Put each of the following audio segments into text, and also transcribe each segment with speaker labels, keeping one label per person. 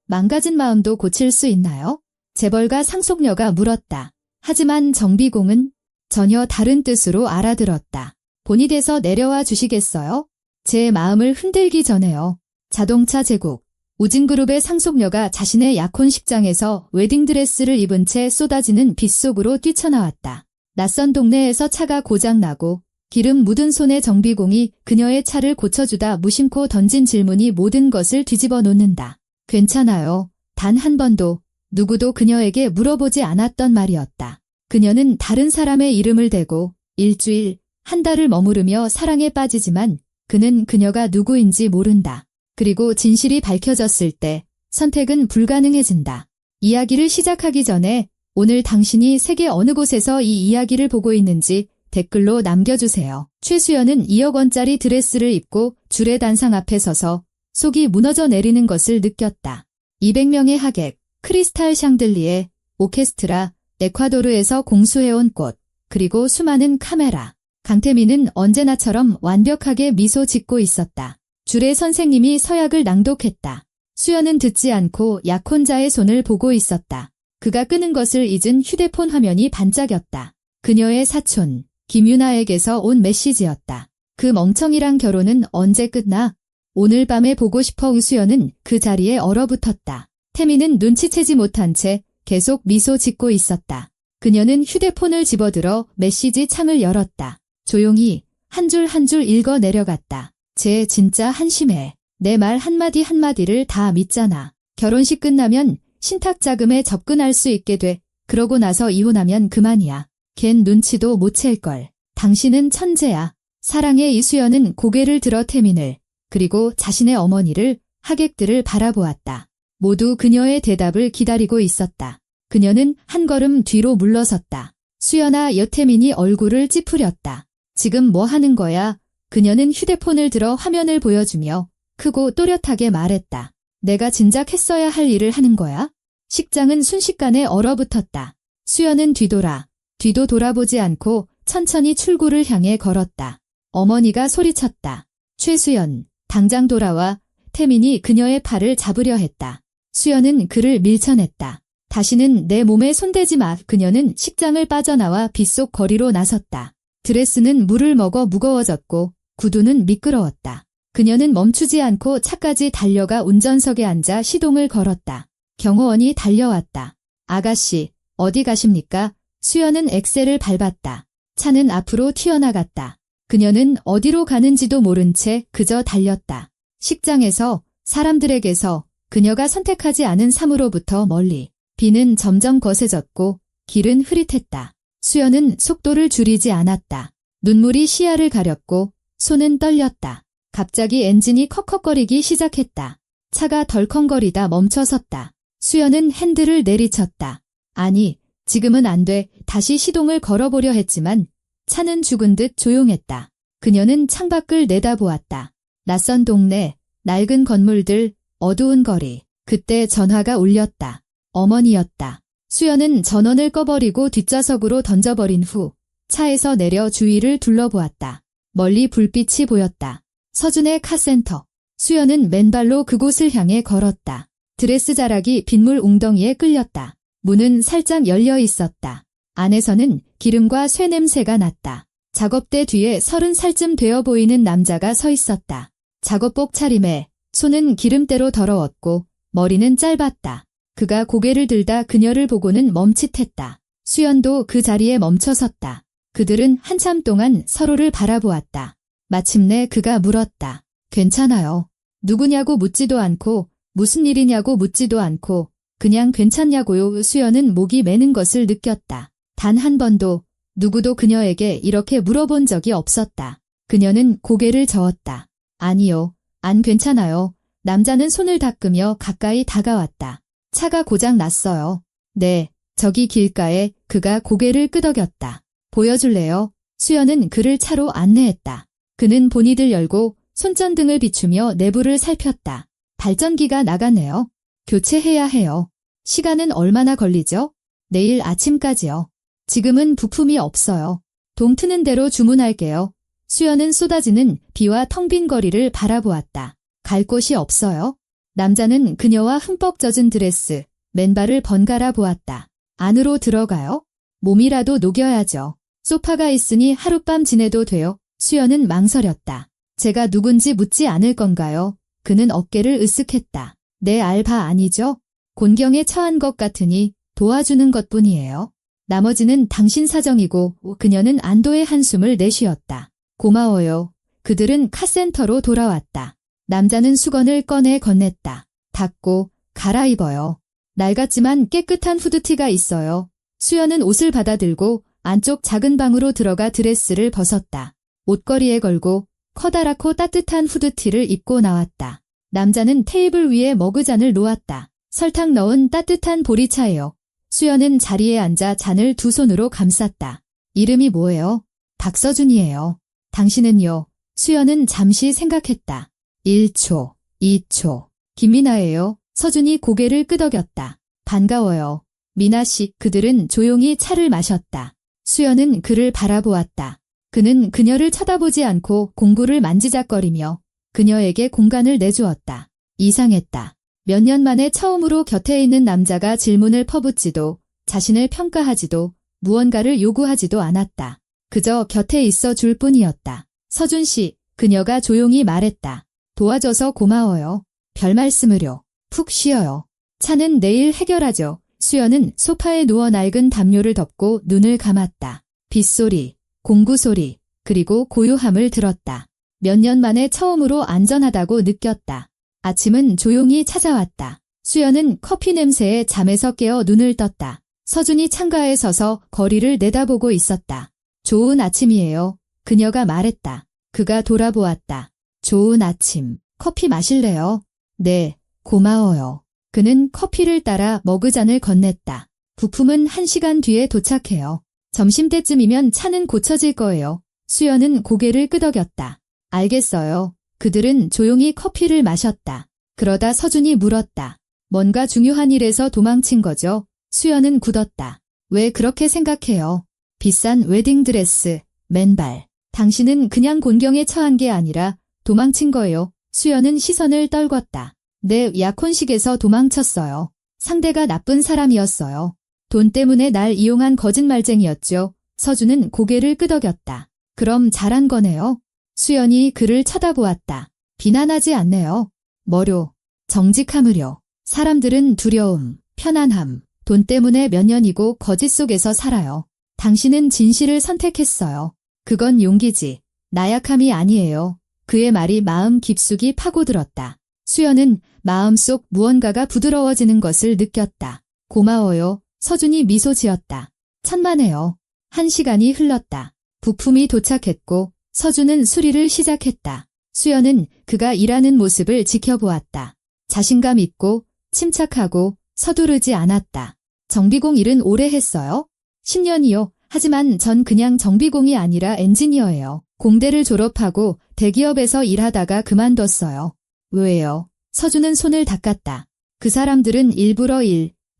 Speaker 1: 망가진 마음도 고칠 수 있나요? 재벌가 상속녀가 물었다. 하지만 정비공은 전혀 다른 뜻으로 알아들었다. 본이 돼서 내려와 주시겠어요? 제 마음을 흔들기 전에요. 자동차 제국. 우진그룹의 상속녀가 자신의 약혼식장에서 웨딩드레스를 입은 채 쏟아지는 빛 속으로 뛰쳐나왔다. 낯선 동네에서 차가 고장나고 기름 묻은 손의 정비공이 그녀의 차를 고쳐주다 무심코 던진 질문이 모든 것을 뒤집어 놓는다. 괜찮아요. 단 한 번도 누구도 그녀에게 물어보지 않았던 말이었다. 그녀는 다른 사람의 이름을 대고 일주일, 한 달을 머무르며 사랑에 빠지지만 그는 그녀가 누구인지 모른다. 그리고 진실이 밝혀졌을 때 선택은 불가능해진다. 이야기를 시작하기 전에 오늘 당신이 세계 어느 곳에서 이 이야기를 보고 있는지 댓글로 남겨주세요. 최수연은 2억 원짜리 드레스를 입고 줄의 단상 앞에 서서 속이 무너져 내리는 것을 느꼈다. 200명의 하객, 크리스탈 샹들리에, 오케스트라, 에콰도르에서 공수해온 꽃, 그리고 수많은 카메라. 강태민은 언제나처럼 완벽하게 미소 짓고 있었다. 줄의 선생님이 서약을 낭독했다. 수연은 듣지 않고 약혼자의 손을 보고 있었다. 그가 끄는 것을 잊은 휴대폰 화면이 반짝였다. 그녀의 사촌, 김유나에게서 온 메시지였다. 그 멍청이랑 결혼은 언제 끝나? 오늘 밤에 보고 싶어. 수연은 그 자리에 얼어붙었다. 태민은 눈치채지 못한 채 계속 미소 짓고 있었다. 그녀는 휴대폰을 집어들어 메시지 창을 열었다. 조용히 한 줄 한 줄 읽어 내려갔다. 쟤 진짜 한심해. 내 말 한마디 한마디를 다 믿잖아. 결혼식 끝나면 신탁 자금에 접근할 수 있게 돼. 그러고 나서 이혼하면 그만이야. 걘 눈치도 못 챌걸. 당신은 천재야. 사랑의 이수연은 고개를 들어 태민을, 그리고 자신의 어머니를, 하객들을 바라보았다. 모두 그녀의 대답을 기다리고 있었다. 그녀는 한 걸음 뒤로 물러섰다. 수연아. 여태민이 얼굴을 찌푸렸다. 지금 뭐 하는 거야? 그녀는 휴대폰을 들어 화면을 보여주며 크고 또렷하게 말했다. 내가 진작 했어야 할 일을 하는 거야? 식장은 순식간에 얼어붙었다. 수연은 뒤도 돌아보지 않고 천천히 출구를 향해 걸었다. 어머니가 소리쳤다. 최수연, 당장 돌아와. 태민이 그녀의 팔을 잡으려 했다. 수연은 그를 밀쳐냈다. 다시는 내 몸에 손대지 마. 그녀는 식장을 빠져나와 빗속 거리로 나섰다. 드레스는 물을 먹어 무거워졌고 구두는 미끄러웠다. 그녀는 멈추지 않고 차까지 달려가 운전석에 앉아 시동을 걸었다. 경호원이 달려왔다. 아가씨, 어디 가십니까? 수연은 엑셀을 밟았다. 차는 앞으로 튀어나갔다. 그녀는 어디로 가는지도 모른 채 그저 달렸다. 식장에서, 사람들에게서, 그녀가 선택하지 않은 삶으로부터 멀리. 비는 점점 거세졌고 길은 흐릿했다. 수연은 속도를 줄이지 않았다. 눈물이 시야를 가렸고 손은 떨렸다. 갑자기 엔진이 컥컥거리기 시작했다. 차가 덜컹거리다 멈춰섰다. 수연은 핸들을 내리쳤다. 아니, 지금은 안 돼. 다시 시동을 걸어보려 했지만 차는 죽은 듯 조용했다. 그녀는 창밖을 내다보았다. 낯선 동네, 낡은 건물들, 어두운 거리. 그때 전화가 울렸다. 어머니였다. 수연은 전원을 꺼버리고 뒷좌석으로 던져버린 후 차에서 내려 주위를 둘러보았다. 멀리 불빛이 보였다. 서준의 카센터. 수연은 맨발로 그곳을 향해 걸었다. 드레스 자락이 빗물 웅덩이에 끌렸다. 문은 살짝 열려 있었다. 안에서는 기름과 쇠 냄새가 났다. 작업대 뒤에 30살쯤 되어 보이는 남자가 서 있었다. 작업복 차림에 손은 기름때로 더러웠고 머리는 짧았다. 그가 고개를 들다 그녀를 보고는 멈칫했다. 수연도 그 자리에 멈춰섰다. 그들은 한참 동안 서로를 바라보았다. 마침내 그가 물었다. 괜찮아요. 누구냐고 묻지도 않고 무슨 일이냐고 묻지도 않고 그냥 괜찮냐고요. 수연은 목이 메는 것을 느꼈다. 단 한 번도 누구도 그녀에게 이렇게 물어본 적이 없었다. 그녀는 고개를 저었다. 아니요, 안 괜찮아요. 남자는 손을 닦으며 가까이 다가왔다. 차가 고장 났어요. 네, 저기 길가에. 그가 고개를 끄덕였다. 보여줄래요? 수연은 그를 차로 안내했다. 그는 본닛을 열고 손전등을 비추며 내부를 살폈다. 발전기가 나가네요. 교체해야 해요. 시간은 얼마나 걸리죠? 내일 아침까지요. 지금은 부품이 없어요. 동 트는 대로 주문할게요. 수연은 쏟아지는 비와 텅 빈 거리를 바라보았다. 갈 곳이 없어요? 남자는 그녀와 흠뻑 젖은 드레스, 맨발을 번갈아 보았다. 안으로 들어가요? 몸이라도 녹여야죠. 소파가 있으니 하룻밤 지내도 돼요. 수연은 망설였다. 제가 누군지 묻지 않을 건가요? 그는 어깨를 으쓱했다. 내 알바 아니죠? 곤경에 처한 것 같으니 도와주는 것뿐이에요. 나머지는 당신 사정이고 그녀는 안도의 한숨을 내쉬었다. 고마워요. 그들은 카센터로 돌아왔다. 남자는 수건을 꺼내 건넸다. 닦고 갈아입어요. 낡았지만 깨끗한 후드티가 있어요. 수연은 옷을 받아들고 안쪽 작은 방으로 들어가 드레스를 벗었다. 옷걸이에 걸고 커다랗고 따뜻한 후드티를 입고 나왔다. 남자는 테이블 위에 머그잔을 놓았다. 설탕 넣은 따뜻한 보리차예요. 수연은 자리에 앉아 잔을 두 손으로 감쌌다. 이름이 뭐예요? 박서준이에요. 당신은요? 수연은 잠시 생각했다. 1초, 2초. 김미나예요. 서준이 고개를 끄덕였다. 반가워요. 미나 씨. 그들은 조용히 차를 마셨다. 수연은 그를 바라보았다. 그는 그녀를 쳐다보지 않고 공구를 만지작거리며 그녀에게 공간을 내주었다. 이상했다. 몇 년 만에 처음으로 곁에 있는 남자가 질문을 퍼붓지도 자신을 평가하지도 무언가를 요구하지도 않았다. 그저 곁에 있어 줄 뿐이었다. 서준 씨, 그녀가 조용히 말했다. 도와줘서 고마워요. 별 말씀을요. 푹 쉬어요. 차는 내일 해결하죠. 수연은 소파에 누워 낡은 담요를 덮고 눈을 감았다. 빗소리, 공구소리, 그리고 고요함을 들었다. 몇 년 만에 처음으로 안전하다고 느꼈다. 아침은 조용히 찾아왔다. 수연은 커피 냄새에 잠에서 깨어 눈을 떴다. 서준이 창가에 서서 거리를 내다보고 있었다. 좋은 아침이에요. 그녀가 말했다. 그가 돌아보았다. 좋은 아침. 커피 마실래요? 네, 고마워요. 그는 커피를 따라 머그잔을 건넸다. 부품은 1시간 뒤에 도착해요. 점심때쯤이면 차는 고쳐질 거예요. 수연은 고개를 끄덕였다. 알겠어요. 그들은 조용히 커피를 마셨다. 그러다 서준이 물었다. 뭔가 중요한 일에서 도망친 거죠? 수연은 굳었다. 왜 그렇게 생각해요? 비싼 웨딩드레스, 맨발. 당신은 그냥 곤경에 처한 게 아니라 도망친 거예요. 수연은 시선을 떨궜다. 내 약혼식에서 도망쳤어요. 상대가 나쁜 사람이었어요. 돈 때문에 날 이용한 거짓말쟁이였죠. 서준은 고개를 끄덕였다. 그럼 잘한 거네요. 수연이 그를 쳐다보았다. 비난하지 않네요. 뭐료, 정직함으려. 사람들은 두려움, 편안함, 돈 때문에 몇 년이고 거짓 속에서 살아요. 당신은 진실을 선택했어요. 그건 용기지. 나약함이 아니에요. 그의 말이 마음 깊숙이 파고들었다. 수연은 마음속 무언가가 부드러워지는 것을 느꼈다. 고마워요. 서준이 미소 지었다. 천만에요. 1시간이 흘렀다. 부품이 도착했고 서준은 수리를 시작했다. 수연은 그가 일하는 모습을 지켜보았다. 자신감 있고 침착하고 서두르지 않았다. 정비공 일은 오래 했어요? 10년이요. 하지만 전 그냥 정비공이 아니라 엔지니어예요. 공대를 졸업하고 대기업에서 일하다가 그만뒀어요. 왜요? 서준은 손을 닦았다. 그 사람들은 일부러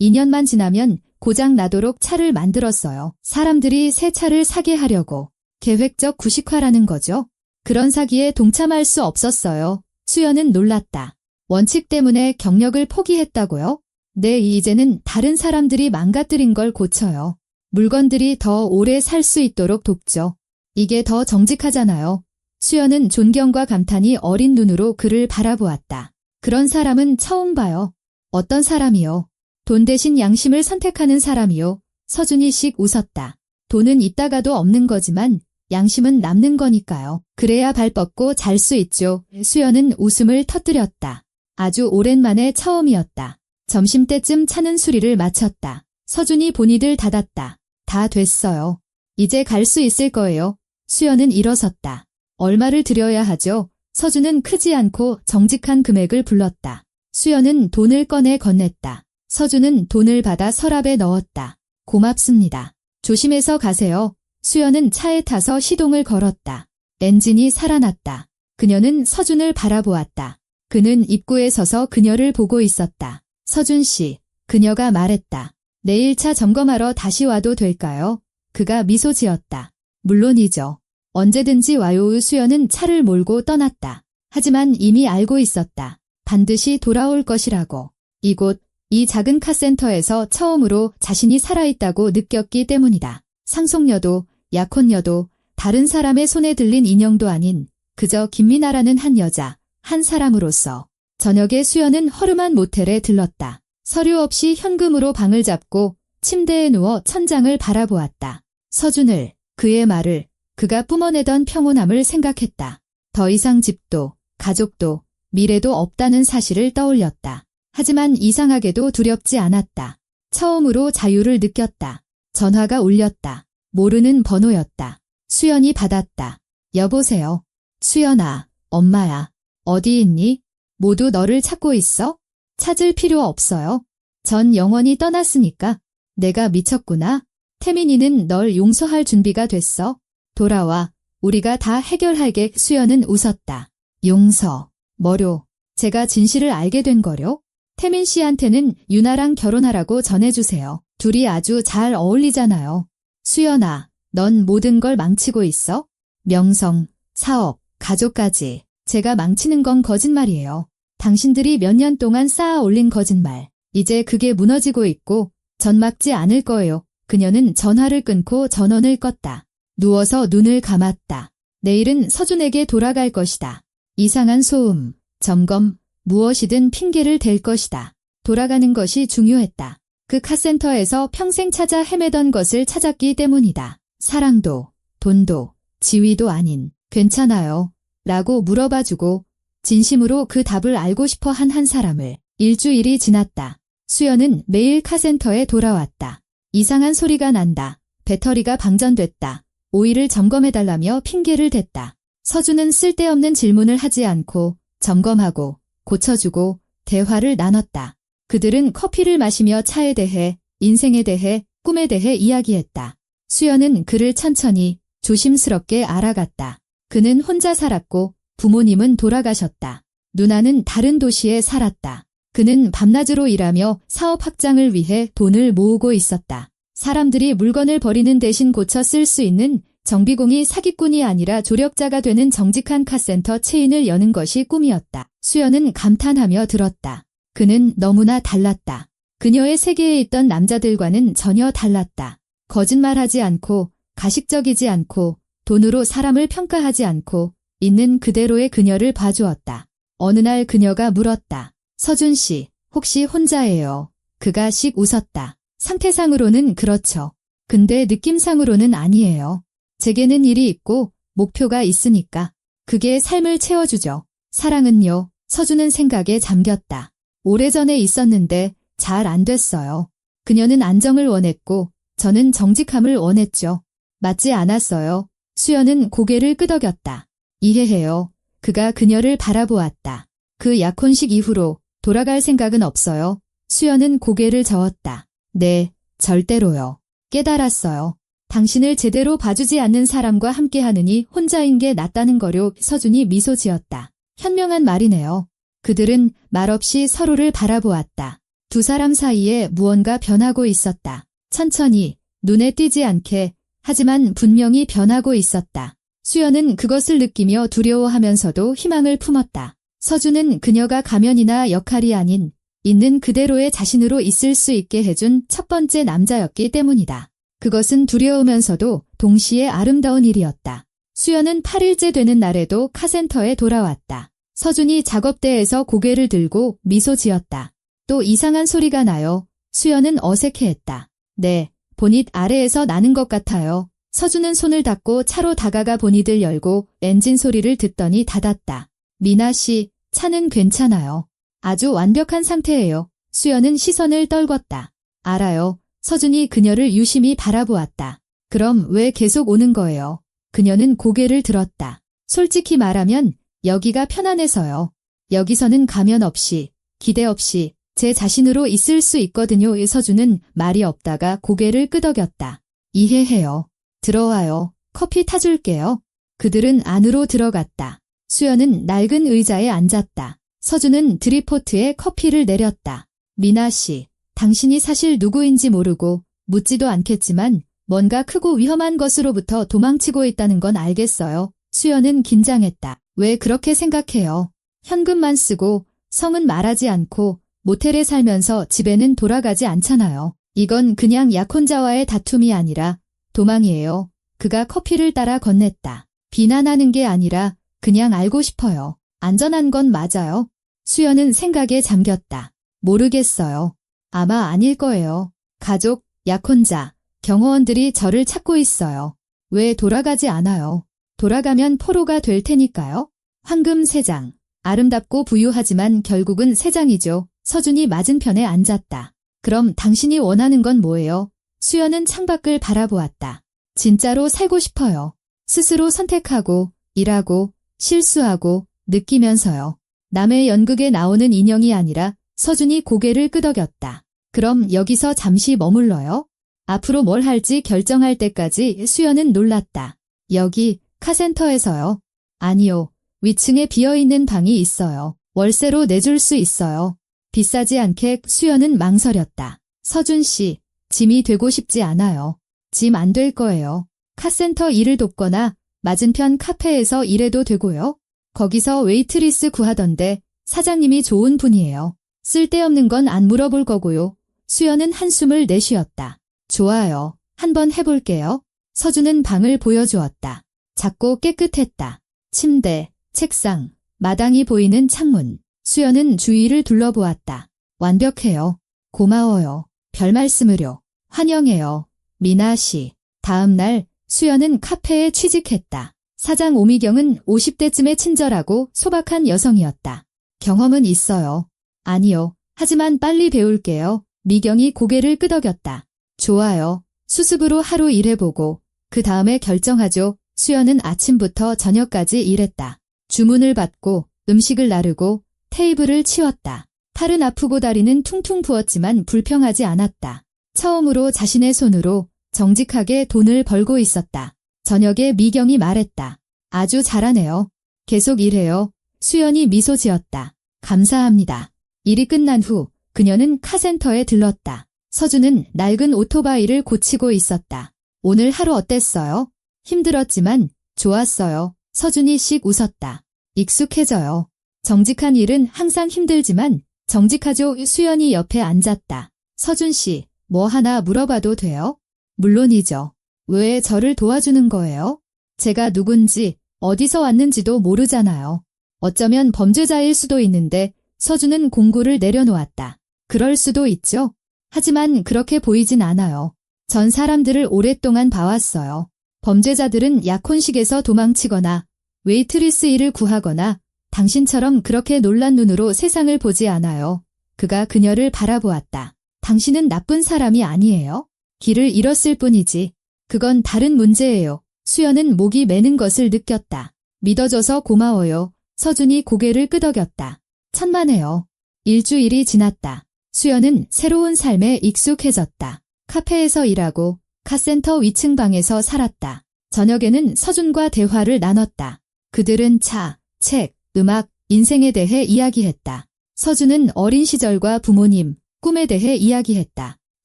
Speaker 1: 2년만 지나면 고장 나도록 차를 만들었어요. 사람들이 새 차를 사게 하려고. 계획적 구식화라는 거죠. 그런 사기에 동참할 수 없었어요. 수연은 놀랐다. 원칙 때문에 경력을 포기했다고요? 네, 이제는 다른 사람들이 망가뜨린 걸 고쳐요. 물건들이 더 오래 살 수 있도록 돕죠. 이게 더 정직하잖아요. 수연은 존경과 감탄이 어린 눈으로 그를 바라보았다. 그런 사람은 처음 봐요. 어떤 사람이요? 돈 대신 양심을 선택하는 사람이요. 서준이 씩 웃었다. 돈은 있다가도 없는 거지만 양심은 남는 거니까요. 그래야 발 뻗고 잘 수 있죠. 수연은 웃음을 터뜨렸다. 아주 오랜만에 처음이었다. 점심때쯤 차는 수리를 마쳤다. 서준이 본이들 닫았다. 다 됐어요. 이제 갈 수 있을 거예요. 수연은 일어섰다. 얼마를 드려야 하죠? 서준은 크지 않고 정직한 금액을 불렀다. 수연은 돈을 꺼내 건넸다. 서준은 돈을 받아 서랍에 넣었다. 고맙습니다. 조심해서 가세요. 수연은 차에 타서 시동을 걸었다. 엔진이 살아났다. 그녀는 서준을 바라보았다. 그는 입구에 서서 그녀를 보고 있었다. 서준 씨, 그녀가 말했다. 내일 차 점검하러 다시 와도 될까요? 그가 미소 지었다. 물론이죠. 언제든지 와요. 수연은 차를 몰고 떠났다. 하지만 이미 알고 있었다. 반드시 돌아올 것이라고. 이곳, 이 작은 카센터에서 처음으로 자신이 살아있다고 느꼈기 때문이다. 상속녀도, 약혼녀도, 다른 사람의 손에 들린 인형도 아닌 그저 김미나라는 한 여자, 한 사람으로서. 저녁에 수연은 허름한 모텔에 들렀다. 서류 없이 현금으로 방을 잡고 침대에 누워 천장을 바라보았다. 서준을, 그의 말을, 그가 뿜어내던 평온함을 생각했다. 더 이상 집도, 가족도, 미래도 없다는 사실을 떠올렸다. 하지만 이상하게도 두렵지 않았다. 처음으로 자유를 느꼈다. 전화가 울렸다. 모르는 번호였다. 수연이 받았다. 여보세요. 수연아, 엄마야. 어디 있니? 모두 너를 찾고 있어? 찾을 필요 없어요. 전 영원히 떠났으니까. 내가 미쳤구나. 태민이는 널 용서할 준비가 됐어. 돌아와. 우리가 다 해결할게. 수연은 웃었다. 용서. 뭐료? 제가 진실을 알게 된 거려? 태민 씨한테는 유나랑 결혼하라고 전해주세요. 둘이 아주 잘 어울리잖아요. 수연아, 넌 모든 걸 망치고 있어? 명성, 사업, 가족까지. 제가 망치는 건 거짓말이에요. 당신들이 몇 년 동안 쌓아 올린 거짓말. 이제 그게 무너지고 있고 전 막지 않을 거예요. 그녀는 전화를 끊고 전원을 껐다. 누워서 눈을 감았다. 내일은 서준에게 돌아갈 것이다. 이상한 소음, 점검, 무엇이든 핑계를 댈 것이다. 돌아가는 것이 중요했다. 그 카센터에서 평생 찾아 헤매던 것을 찾았기 때문이다. 사랑도, 돈도, 지위도 아닌, 괜찮아요. 라고 물어봐주고 진심으로 그 답을 알고 싶어 한 사람을. 일주일이 지났다. 수연은 매일 카센터에 돌아왔다. 이상한 소리가 난다. 배터리가 방전됐다. 오일을 점검해달라며 핑계를 댔다. 서준은 쓸데없는 질문을 하지 않고 점검하고 고쳐주고 대화를 나눴다. 그들은 커피를 마시며 차에 대해, 인생에 대해, 꿈에 대해 이야기했다. 수연은 그를 천천히 조심스럽게 알아갔다. 그는 혼자 살았고 부모님은 돌아가셨다. 누나는 다른 도시에 살았다. 그는 밤낮으로 일하며 사업 확장을 위해 돈을 모으고 있었다. 사람들이 물건을 버리는 대신 고쳐 쓸 수 있는 정비공이 사기꾼이 아니라 조력자가 되는 정직한 카센터 체인을 여는 것이 꿈이었다. 수연은 감탄하며 들었다. 그는 너무나 달랐다. 그녀의 세계에 있던 남자들과는 전혀 달랐다. 거짓말하지 않고 가식적이지 않고 돈으로 사람을 평가하지 않고 있는 그대로의 그녀를 봐주었다. 어느 날 그녀가 물었다. 서준 씨, 혹시 혼자예요? 그가 씩 웃었다. 상태상으로는 그렇죠. 근데 느낌상으로는 아니에요. 제게는 일이 있고 목표가 있으니까. 그게 삶을 채워주죠. 사랑은요? 서준은 생각에 잠겼다. 오래전에 있었는데 잘 안 됐어요. 그녀는 안정을 원했고 저는 정직함을 원했죠. 맞지 않았어요. 수연은 고개를 끄덕였다. 이해해요. 그가 그녀를 바라보았다. 그 약혼식 이후로 돌아갈 생각은 없어요. 수연은 고개를 저었다. 네, 절대로요. 깨달았어요. 당신을 제대로 봐주지 않는 사람과 함께하느니 혼자인 게 낫다는 거요. 서준이 미소 지었다. 현명한 말이네요. 그들은 말없이 서로를 바라보았다. 두 사람 사이에 무언가 변하고 있었다. 천천히, 눈에 띄지 않게, 하지만 분명히 변하고 있었다. 수연은 그것을 느끼며 두려워하면서도 희망을 품었다. 서준은 그녀가 가면이나 역할이 아닌 있는 그대로의 자신으로 있을 수 있게 해준 첫 번째 남자였기 때문이다. 그것은 두려우면서도 동시에 아름다운 일이었다. 수연은 8일째 되는 날에도 카센터에 돌아왔다. 서준이 작업대에서 고개를 들고 미소 지었다. 또 이상한 소리가 나요. 수연은 어색해했다. 네, 보닛 아래에서 나는 것 같아요. 서준은 손을 닫고 차로 다가가 보닛을 열고 엔진 소리를 듣더니 닫았다. 미나 씨, 차는 괜찮아요. 아주 완벽한 상태예요. 수연은 시선을 떨궜다. 알아요. 서준이 그녀를 유심히 바라보았다. 그럼 왜 계속 오는 거예요? 그녀는 고개를 들었다. 솔직히 말하면 여기가 편안해서요. 여기서는 가면 없이, 기대 없이 제 자신으로 있을 수 있거든요. 서준은 말이 없다가 고개를 끄덕였다. 이해해요. 들어와요. 커피 타줄게요. 그들은 안으로 들어갔다. 수연은 낡은 의자에 앉았다. 서준은 드리포트에 커피를 내렸다. 미나 씨, 당신이 사실 누구인지 모르고 묻지도 않겠지만 뭔가 크고 위험한 것으로부터 도망치고 있다는 건 알겠어요. 수연은 긴장했다. 왜 그렇게 생각해요? 현금만 쓰고 성은 말하지 않고 모텔에 살면서 집에는 돌아가지 않잖아요. 이건 그냥 약혼자와의 다툼이 아니라 도망이에요. 그가 커피를 따라 건넸다. 비난하는 게 아니라 그냥 알고 싶어요. 안전한 건 맞아요. 수연은 생각에 잠겼다. 모르겠어요. 아마 아닐 거예요. 가족, 약혼자, 경호원들이 저를 찾고 있어요. 왜 돌아가지 않아요? 돌아가면 포로가 될 테니까요. 황금 세장. 아름답고 부유하지만 결국은 세장이죠. 서준이 맞은편에 앉았다. 그럼 당신이 원하는 건 뭐예요? 수연은 창밖을 바라보았다. 진짜로 살고 싶어요. 스스로 선택하고, 일하고, 실수하고, 느끼면서요. 남의 연극에 나오는 인형이 아니라 서준이 고개를 끄덕였다. 그럼 여기서 잠시 머물러요? 앞으로 뭘 할지 결정할 때까지 수연은 놀랐다. 여기 카센터에서요. 아니요. 위층에 비어있는 방이 있어요. 월세로 내줄 수 있어요. 비싸지 않게. 수연은 망설였다. 서준 씨, 짐이 되고 싶지 않아요. 짐 안 될 거예요. 카센터 일을 돕거나 맞은편 카페에서 일해도 되고요. 거기서 웨이트리스 구하던데 사장님이 좋은 분이에요. 쓸데없는 건 안 물어볼 거고요. 수연은 한숨을 내쉬었다. 좋아요. 한번 해볼게요. 서준은 방을 보여주었다. 작고 깨끗했다. 침대, 책상, 마당이 보이는 창문. 수연은 주위를 둘러보았다. 완벽해요. 고마워요. 별 말씀을요. 환영해요. 미나 씨. 다음 날 수연은 카페에 취직했다. 사장 오미경은 50대쯤에 친절하고 소박한 여성이었다. 경험은 있어요. 아니요. 하지만 빨리 배울게요. 미경이 고개를 끄덕였다. 좋아요. 수습으로 하루 일해보고 그 다음에 결정하죠. 수연은 아침부터 저녁까지 일했다. 주문을 받고 음식을 나르고 테이블을 치웠다. 팔은 아프고 다리는 퉁퉁 부었지만 불평하지 않았다. 처음으로 자신의 손으로 정직하게 돈을 벌고 있었다. 저녁에 미경이 말했다. 아주 잘하네요. 계속 일해요. 수연이 미소 지었다. 감사합니다. 일이 끝난 후 그녀는 카센터에 들렀다. 서준은 낡은 오토바이를 고치고 있었다. 오늘 하루 어땠어요? 힘들었지만 좋았어요. 서준이 씩 웃었다. 익숙해져요. 정직한 일은 항상 힘들지만 정직하죠. 수연이 옆에 앉았다. 서준 씨, 뭐 하나 물어봐도 돼요? 물론이죠. 왜 저를 도와주는 거예요? 제가 누군지 어디서 왔는지도 모르잖아요. 어쩌면 범죄자일 수도 있는데 서준은 공구를 내려놓았다. 그럴 수도 있죠. 하지만 그렇게 보이진 않아요. 전 사람들을 오랫동안 봐왔어요. 범죄자들은 약혼식에서 도망치거나 웨이트리스 일을 구하거나 당신처럼 그렇게 놀란 눈으로 세상을 보지 않아요. 그가 그녀를 바라보았다. 당신은 나쁜 사람이 아니에요. 길을 잃었을 뿐이지. 그건 다른 문제예요. 수연은 목이 메는 것을 느꼈다. 믿어줘서 고마워요. 서준이 고개를 끄덕였다. 천만에요. 일주일이 지났다. 수연은 새로운 삶에 익숙해졌다. 카페에서 일하고 카센터 위층 방에서 살았다. 저녁에는 서준과 대화를 나눴다. 그들은 차, 책, 음악, 인생에 대해 이야기했다. 서준은 어린 시절과 부모님, 꿈에 대해 이야기했다.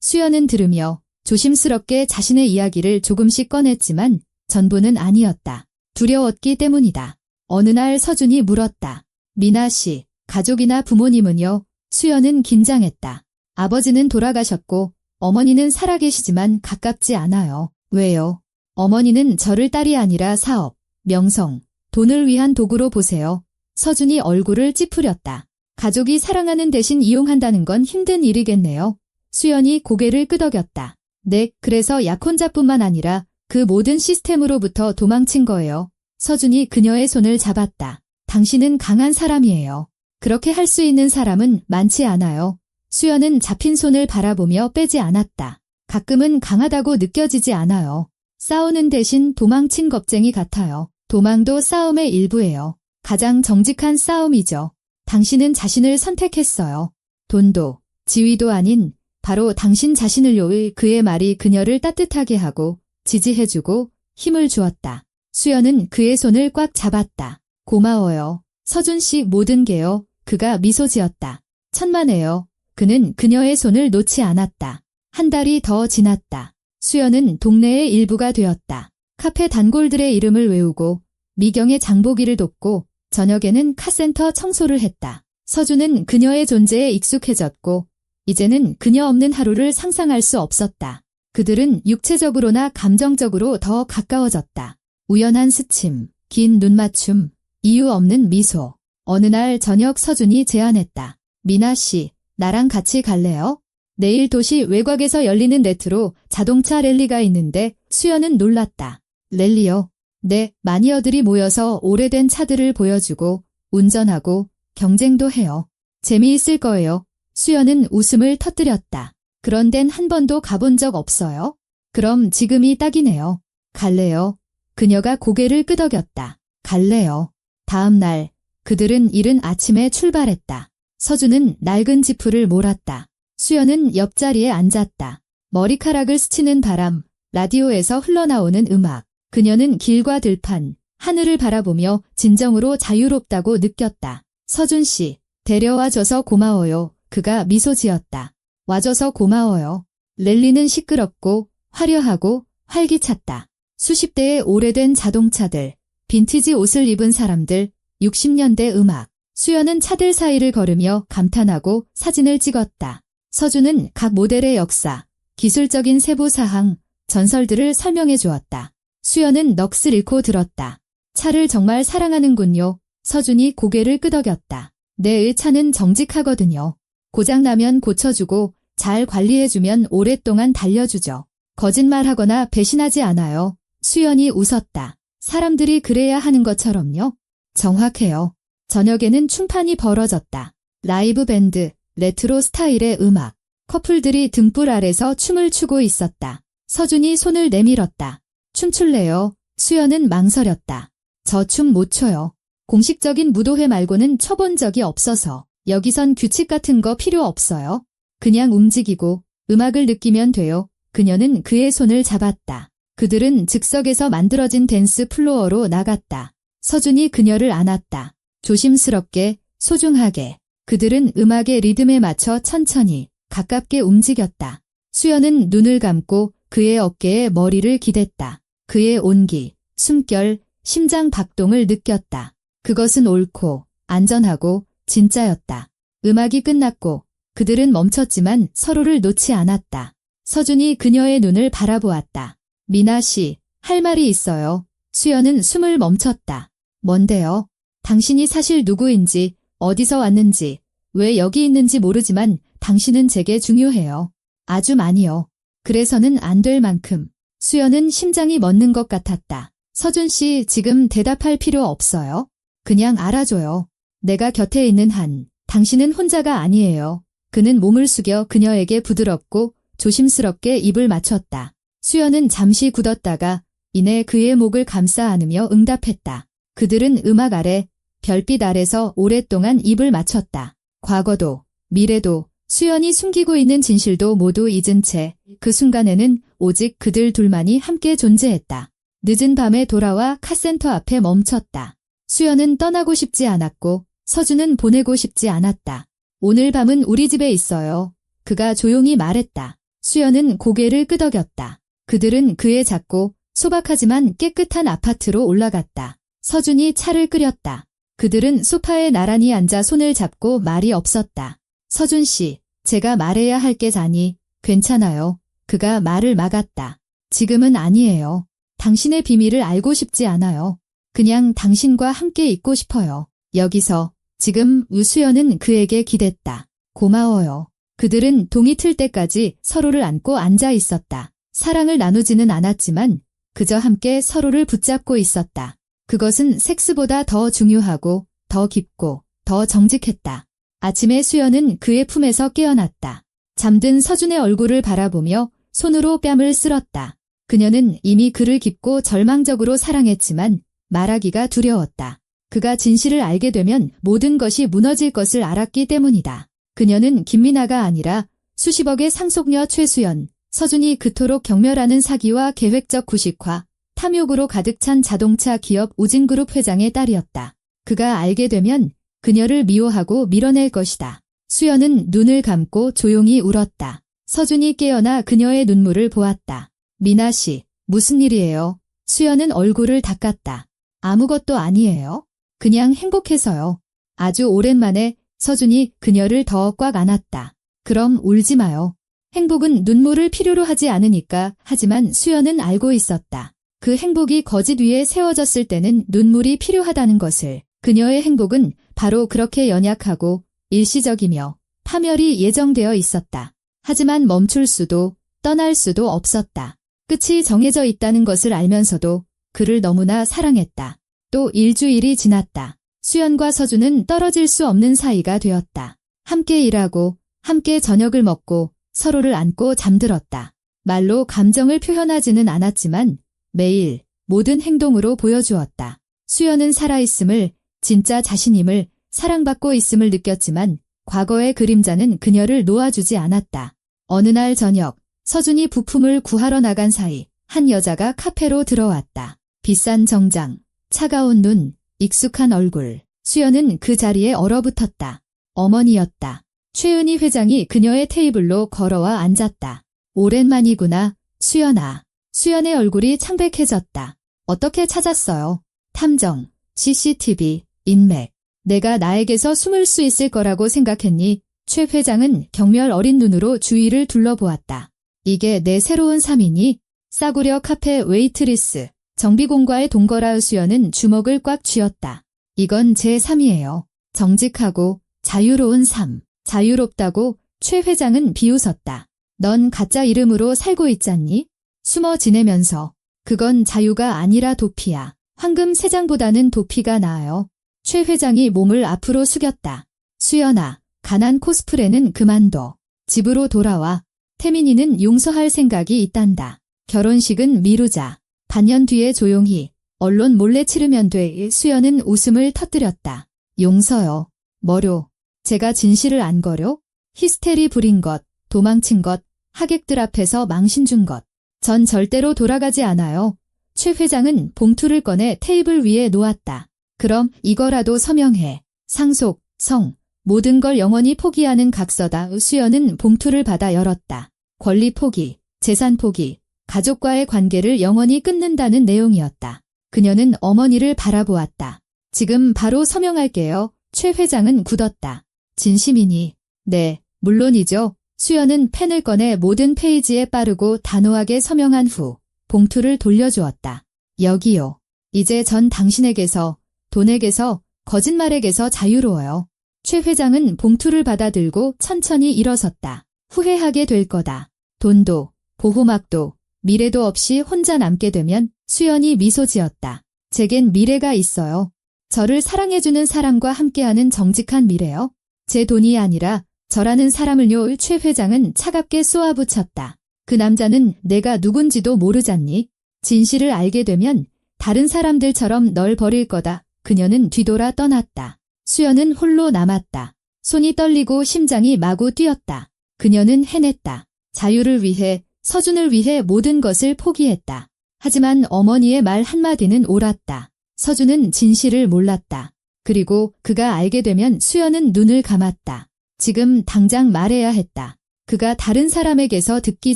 Speaker 1: 수연은 들으며 조심스럽게 자신의 이야기를 조금씩 꺼냈지만 전부는 아니었다. 두려웠기 때문이다. 어느 날 서준이 물었다. 미나 씨, 가족이나 부모님은요? 수연은 긴장했다. 아버지는 돌아가셨고 어머니는 살아계시지만 가깝지 않아요. 왜요? 어머니는 저를 딸이 아니라 사업, 명성, 돈을 위한 도구로 보세요. 서준이 얼굴을 찌푸렸다. 가족이 사랑하는 대신 이용한다는 건 힘든 일이겠네요. 수연이 고개를 끄덕였다. 네, 그래서 약혼자뿐만 아니라 그 모든 시스템으로부터 도망친 거예요. 서준이 그녀의 손을 잡았다. 당신은 강한 사람이에요. 그렇게 할 수 있는 사람은 많지 않아요. 수연은 잡힌 손을 바라보며 빼지 않았다. 가끔은 강하다고 느껴지지 않아요. 싸우는 대신 도망친 겁쟁이 같아요. 도망도 싸움의 일부예요. 가장 정직한 싸움이죠. 당신은 자신을 선택했어요. 돈도, 지위도 아닌 바로 당신 자신을요. 그의 말이 그녀를 따뜻하게 하고 지지해주고 힘을 주었다. 수연은 그의 손을 꽉 잡았다. 고마워요. 서준 씨 모든 게요. 그가 미소 지었다. 천만에요. 그는 그녀의 손을 놓지 않았다. 한 달이 더 지났다. 수연은 동네의 일부가 되었다. 카페 단골들의 이름을 외우고 미경의 장보기를 돕고 저녁에는 카센터 청소를 했다. 서준은 그녀의 존재에 익숙해졌고 이제는 그녀 없는 하루를 상상할 수 없었다. 그들은 육체적으로나 감정적으로 더 가까워졌다. 우연한 스침, 긴 눈맞춤, 이유 없는 미소. 어느 날 저녁 서준이 제안했다. 미나 씨, 나랑 같이 갈래요? 내일 도시 외곽에서 열리는 레트로 자동차 랠리가 있는데 수연은 놀랐다. 랠리요? 네, 마니어들이 모여서 오래된 차들을 보여주고 운전하고 경쟁도 해요. 재미있을 거예요. 수연은 웃음을 터뜨렸다. 그런 데는 한 번도 가본 적 없어요? 그럼 지금이 딱이네요. 갈래요? 그녀가 고개를 끄덕였다. 갈래요. 다음 날 그들은 이른 아침에 출발했다. 서준은 낡은 지프를 몰았다. 수연은 옆자리에 앉았다. 머리카락을 스치는 바람, 라디오에서 흘러나오는 음악. 그녀는 길과 들판, 하늘을 바라보며 진정으로 자유롭다고 느꼈다. 서준 씨, 데려와줘서 고마워요. 그가 미소 지었다. 와줘서 고마워요. 랠리는 시끄럽고 화려하고 활기찼다. 수십 대의 오래된 자동차들, 빈티지 옷을 입은 사람들, 60년대 음악. 수연은 차들 사이를 걸으며 감탄하고 사진을 찍었다. 서준은 각 모델의 역사, 기술적인 세부사항, 전설들을 설명해 주었다. 수연은 넋을 잃고 들었다. 차를 정말 사랑하는군요. 서준이 고개를 끄덕였다. 내 차는 정직하거든요. 고장나면 고쳐주고 잘 관리해주면 오랫동안 달려주죠. 거짓말하거나 배신하지 않아요. 수연이 웃었다. 사람들이 그래야 하는 것처럼요. 정확해요. 저녁에는 춤판이 벌어졌다. 라이브 밴드, 레트로 스타일의 음악. 커플들이 등불 아래서 춤을 추고 있었다. 서준이 손을 내밀었다. 춤출래요? 수연은 망설였다. 저 춤 못 춰요. 공식적인 무도회 말고는 춰본 적이 없어서. 여기선 규칙 같은 거 필요 없어요. 그냥 움직이고 음악을 느끼면 돼요. 그녀는 그의 손을 잡았다. 그들은 즉석에서 만들어진 댄스 플로어로 나갔다. 서준이 그녀를 안았다. 조심스럽게, 소중하게. 그들은 음악의 리듬에 맞춰 천천히, 가깝게 움직였다. 수연은 눈을 감고 그의 어깨에 머리를 기댔다. 그의 온기, 숨결, 심장 박동을 느꼈다. 그것은 옳고, 안전하고, 진짜였다. 음악이 끝났고 그들은 멈췄지만 서로를 놓지 않았다. 서준이 그녀의 눈을 바라보았다. 미나 씨, 할 말이 있어요. 수연은 숨을 멈췄다. 뭔데요? 당신이 사실 누구인지, 어디서 왔는지, 왜 여기 있는지 모르지만 당신은 제게 중요해요. 아주 많이요. 그래서는 안 될 만큼. 수연은 심장이 멎는 것 같았다. 서준 씨, 지금 대답할 필요 없어요. 그냥 알아줘요. 내가 곁에 있는 한, 당신은 혼자가 아니에요. 그는 몸을 숙여 그녀에게 부드럽고 조심스럽게 입을 맞췄다. 수연은 잠시 굳었다가 이내 그의 목을 감싸 안으며 응답했다. 그들은 음악 아래, 별빛 아래서 오랫동안 입을 맞췄다. 과거도, 미래도, 수연이 숨기고 있는 진실도 모두 잊은 채 그 순간에는 오직 그들 둘만이 함께 존재했다. 늦은 밤에 돌아와 카센터 앞에 멈췄다. 수연은 떠나고 싶지 않았고 서준은 보내고 싶지 않았다. 오늘 밤은 우리 집에 있어요. 그가 조용히 말했다. 수연은 고개를 끄덕였다. 그들은 그의 작고 소박하지만 깨끗한 아파트로 올라갔다. 서준이 차를 끓였다. 그들은 소파에 나란히 앉아 손을 잡고 말이 없었다. 서준 씨, 제가 말해야 할 게 자니 괜찮아요. 그가 말을 막았다. 지금은 아니에요. 당신의 비밀을 알고 싶지 않아요. 그냥 당신과 함께 있고 싶어요. 여기서, 지금 우수연은 그에게 기댔다. 고마워요. 그들은 동이 틀 때까지 서로를 안고 앉아 있었다. 사랑을 나누지는 않았지만 그저 함께 서로를 붙잡고 있었다. 그것은 섹스보다 더 중요하고 더 깊고 더 정직했다. 아침에 수연은 그의 품에서 깨어났다. 잠든 서준의 얼굴을 바라보며 손으로 뺨을 쓸었다. 그녀는 이미 그를 깊고 절망적으로 사랑했지만 말하기가 두려웠다. 그가 진실을 알게 되면 모든 것이 무너질 것을 알았기 때문이다. 그녀는 김미나가 아니라 수십억의 상속녀 최수연, 서준이 그토록 경멸하는 사기와 계획적 구식화, 탐욕으로 가득 찬 자동차 기업 우진그룹 회장의 딸이었다. 그가 알게 되면 그녀를 미워하고 밀어낼 것이다. 수연은 눈을 감고 조용히 울었다. 서준이 깨어나 그녀의 눈물을 보았다. 미나 씨, 무슨 일이에요? 수연은 얼굴을 닦았다. 아무것도 아니에요. 그냥 행복해서요. 아주 오랜만에 서준이 그녀를 더 꽉 안았다. 그럼 울지 마요. 행복은 눈물을 필요로 하지 않으니까. 하지만 수연은 알고 있었다. 그 행복이 거짓 위에 세워졌을 때는 눈물이 필요하다는 것을. 그녀의 행복은 바로 그렇게 연약하고 일시적이며 파멸이 예정되어 있었다. 하지만 멈출 수도 떠날 수도 없었다. 끝이 정해져 있다는 것을 알면서도 그를 너무나 사랑했다. 또 일주일이 지났다. 수연과 서준은 떨어질 수 없는 사이가 되었다. 함께 일하고 함께 저녁을 먹고 서로를 안고 잠들었다. 말로 감정을 표현하지는 않았지만 매일 모든 행동으로 보여주었다. 수연은 살아있음을, 진짜 자신임을, 사랑받고 있음을 느꼈지만 과거의 그림자는 그녀를 놓아주지 않았다. 어느 날 저녁, 서준이 부품을 구하러 나간 사이 한 여자가 카페로 들어왔다. 비싼 정장, 차가운 눈, 익숙한 얼굴. 수연은 그 자리에 얼어붙었다. 어머니였다. 최은희 회장이 그녀의 테이블로 걸어와 앉았다. 오랜만이구나, 수연아. 수연의 얼굴이 창백해졌다. 어떻게 찾았어요? 탐정, CCTV, 인맥. 내가 나에게서 숨을 수 있을 거라고 생각했니? 최 회장은 경멸 어린 눈으로 주위를 둘러보았다. 이게 내 새로운 삶이니? 싸구려 카페 웨이트리스, 정비공과의 동거라. 수연은 주먹을 꽉 쥐었다. 이건 제 삶이에요. 정직하고 자유로운 삶. 자유롭다고? 최 회장은 비웃었다. 넌 가짜 이름으로 살고 있잖니? 숨어 지내면서. 그건 자유가 아니라 도피야. 황금 세장보다는 도피가 나아요. 최 회장이 몸을 앞으로 숙였다. 수연아, 가난 코스프레는 그만둬. 집으로 돌아와. 태민이는 용서할 생각이 있단다. 결혼식은 미루자. 반년 뒤에 조용히. 언론 몰래 치르면 돼. 수연은 웃음을 터뜨렸다. 용서요. 뭐료? 제가 진실을 안 거려? 히스테리 부린 것, 도망친 것, 하객들 앞에서 망신 준 것. 전 절대로 돌아가지 않아요. 최 회장은 봉투를 꺼내 테이블 위에 놓았다. 그럼 이거라도 서명해. 상속, 성, 모든 걸 영원히 포기하는 각서다. 수연은 봉투를 받아 열었다. 권리 포기, 재산 포기, 가족과의 관계를 영원히 끊는다는 내용이었다. 그녀는 어머니를 바라보았다. 지금 바로 서명할게요. 최 회장은 굳었다. 진심이니? 네, 물론이죠. 수연은 펜을 꺼내 모든 페이지에 빠르고 단호하게 서명한 후 봉투를 돌려주었다. 여기요. 이제 전 당신에게서, 돈에게서, 거짓말에게서 자유로워요. 최 회장은 봉투를 받아들고 천천히 일어섰다. 후회하게 될 거다. 돈도, 보호막도, 미래도 없이 혼자 남게 되면. 수연이 미소 지었다. 제겐 미래가 있어요. 저를 사랑해주는 사람과 함께하는 정직한 미래요. 제 돈이 아니라 저라는 사람을요. 최 회장은 차갑게 쏘아붙였다. 그 남자는 내가 누군지도 모르잖니? 진실을 알게 되면 다른 사람들처럼 널 버릴 거다. 그녀는 뒤돌아 떠났다. 수연은 홀로 남았다. 손이 떨리고 심장이 마구 뛰었다. 그녀는 해냈다. 자유를 위해, 서준을 위해 모든 것을 포기했다. 하지만 어머니의 말 한마디는 옳았다. 서준은 진실을 몰랐다. 그리고 그가 알게 되면 수연은 눈을 감았다. 지금 당장 말해야 했다. 그가 다른 사람에게서 듣기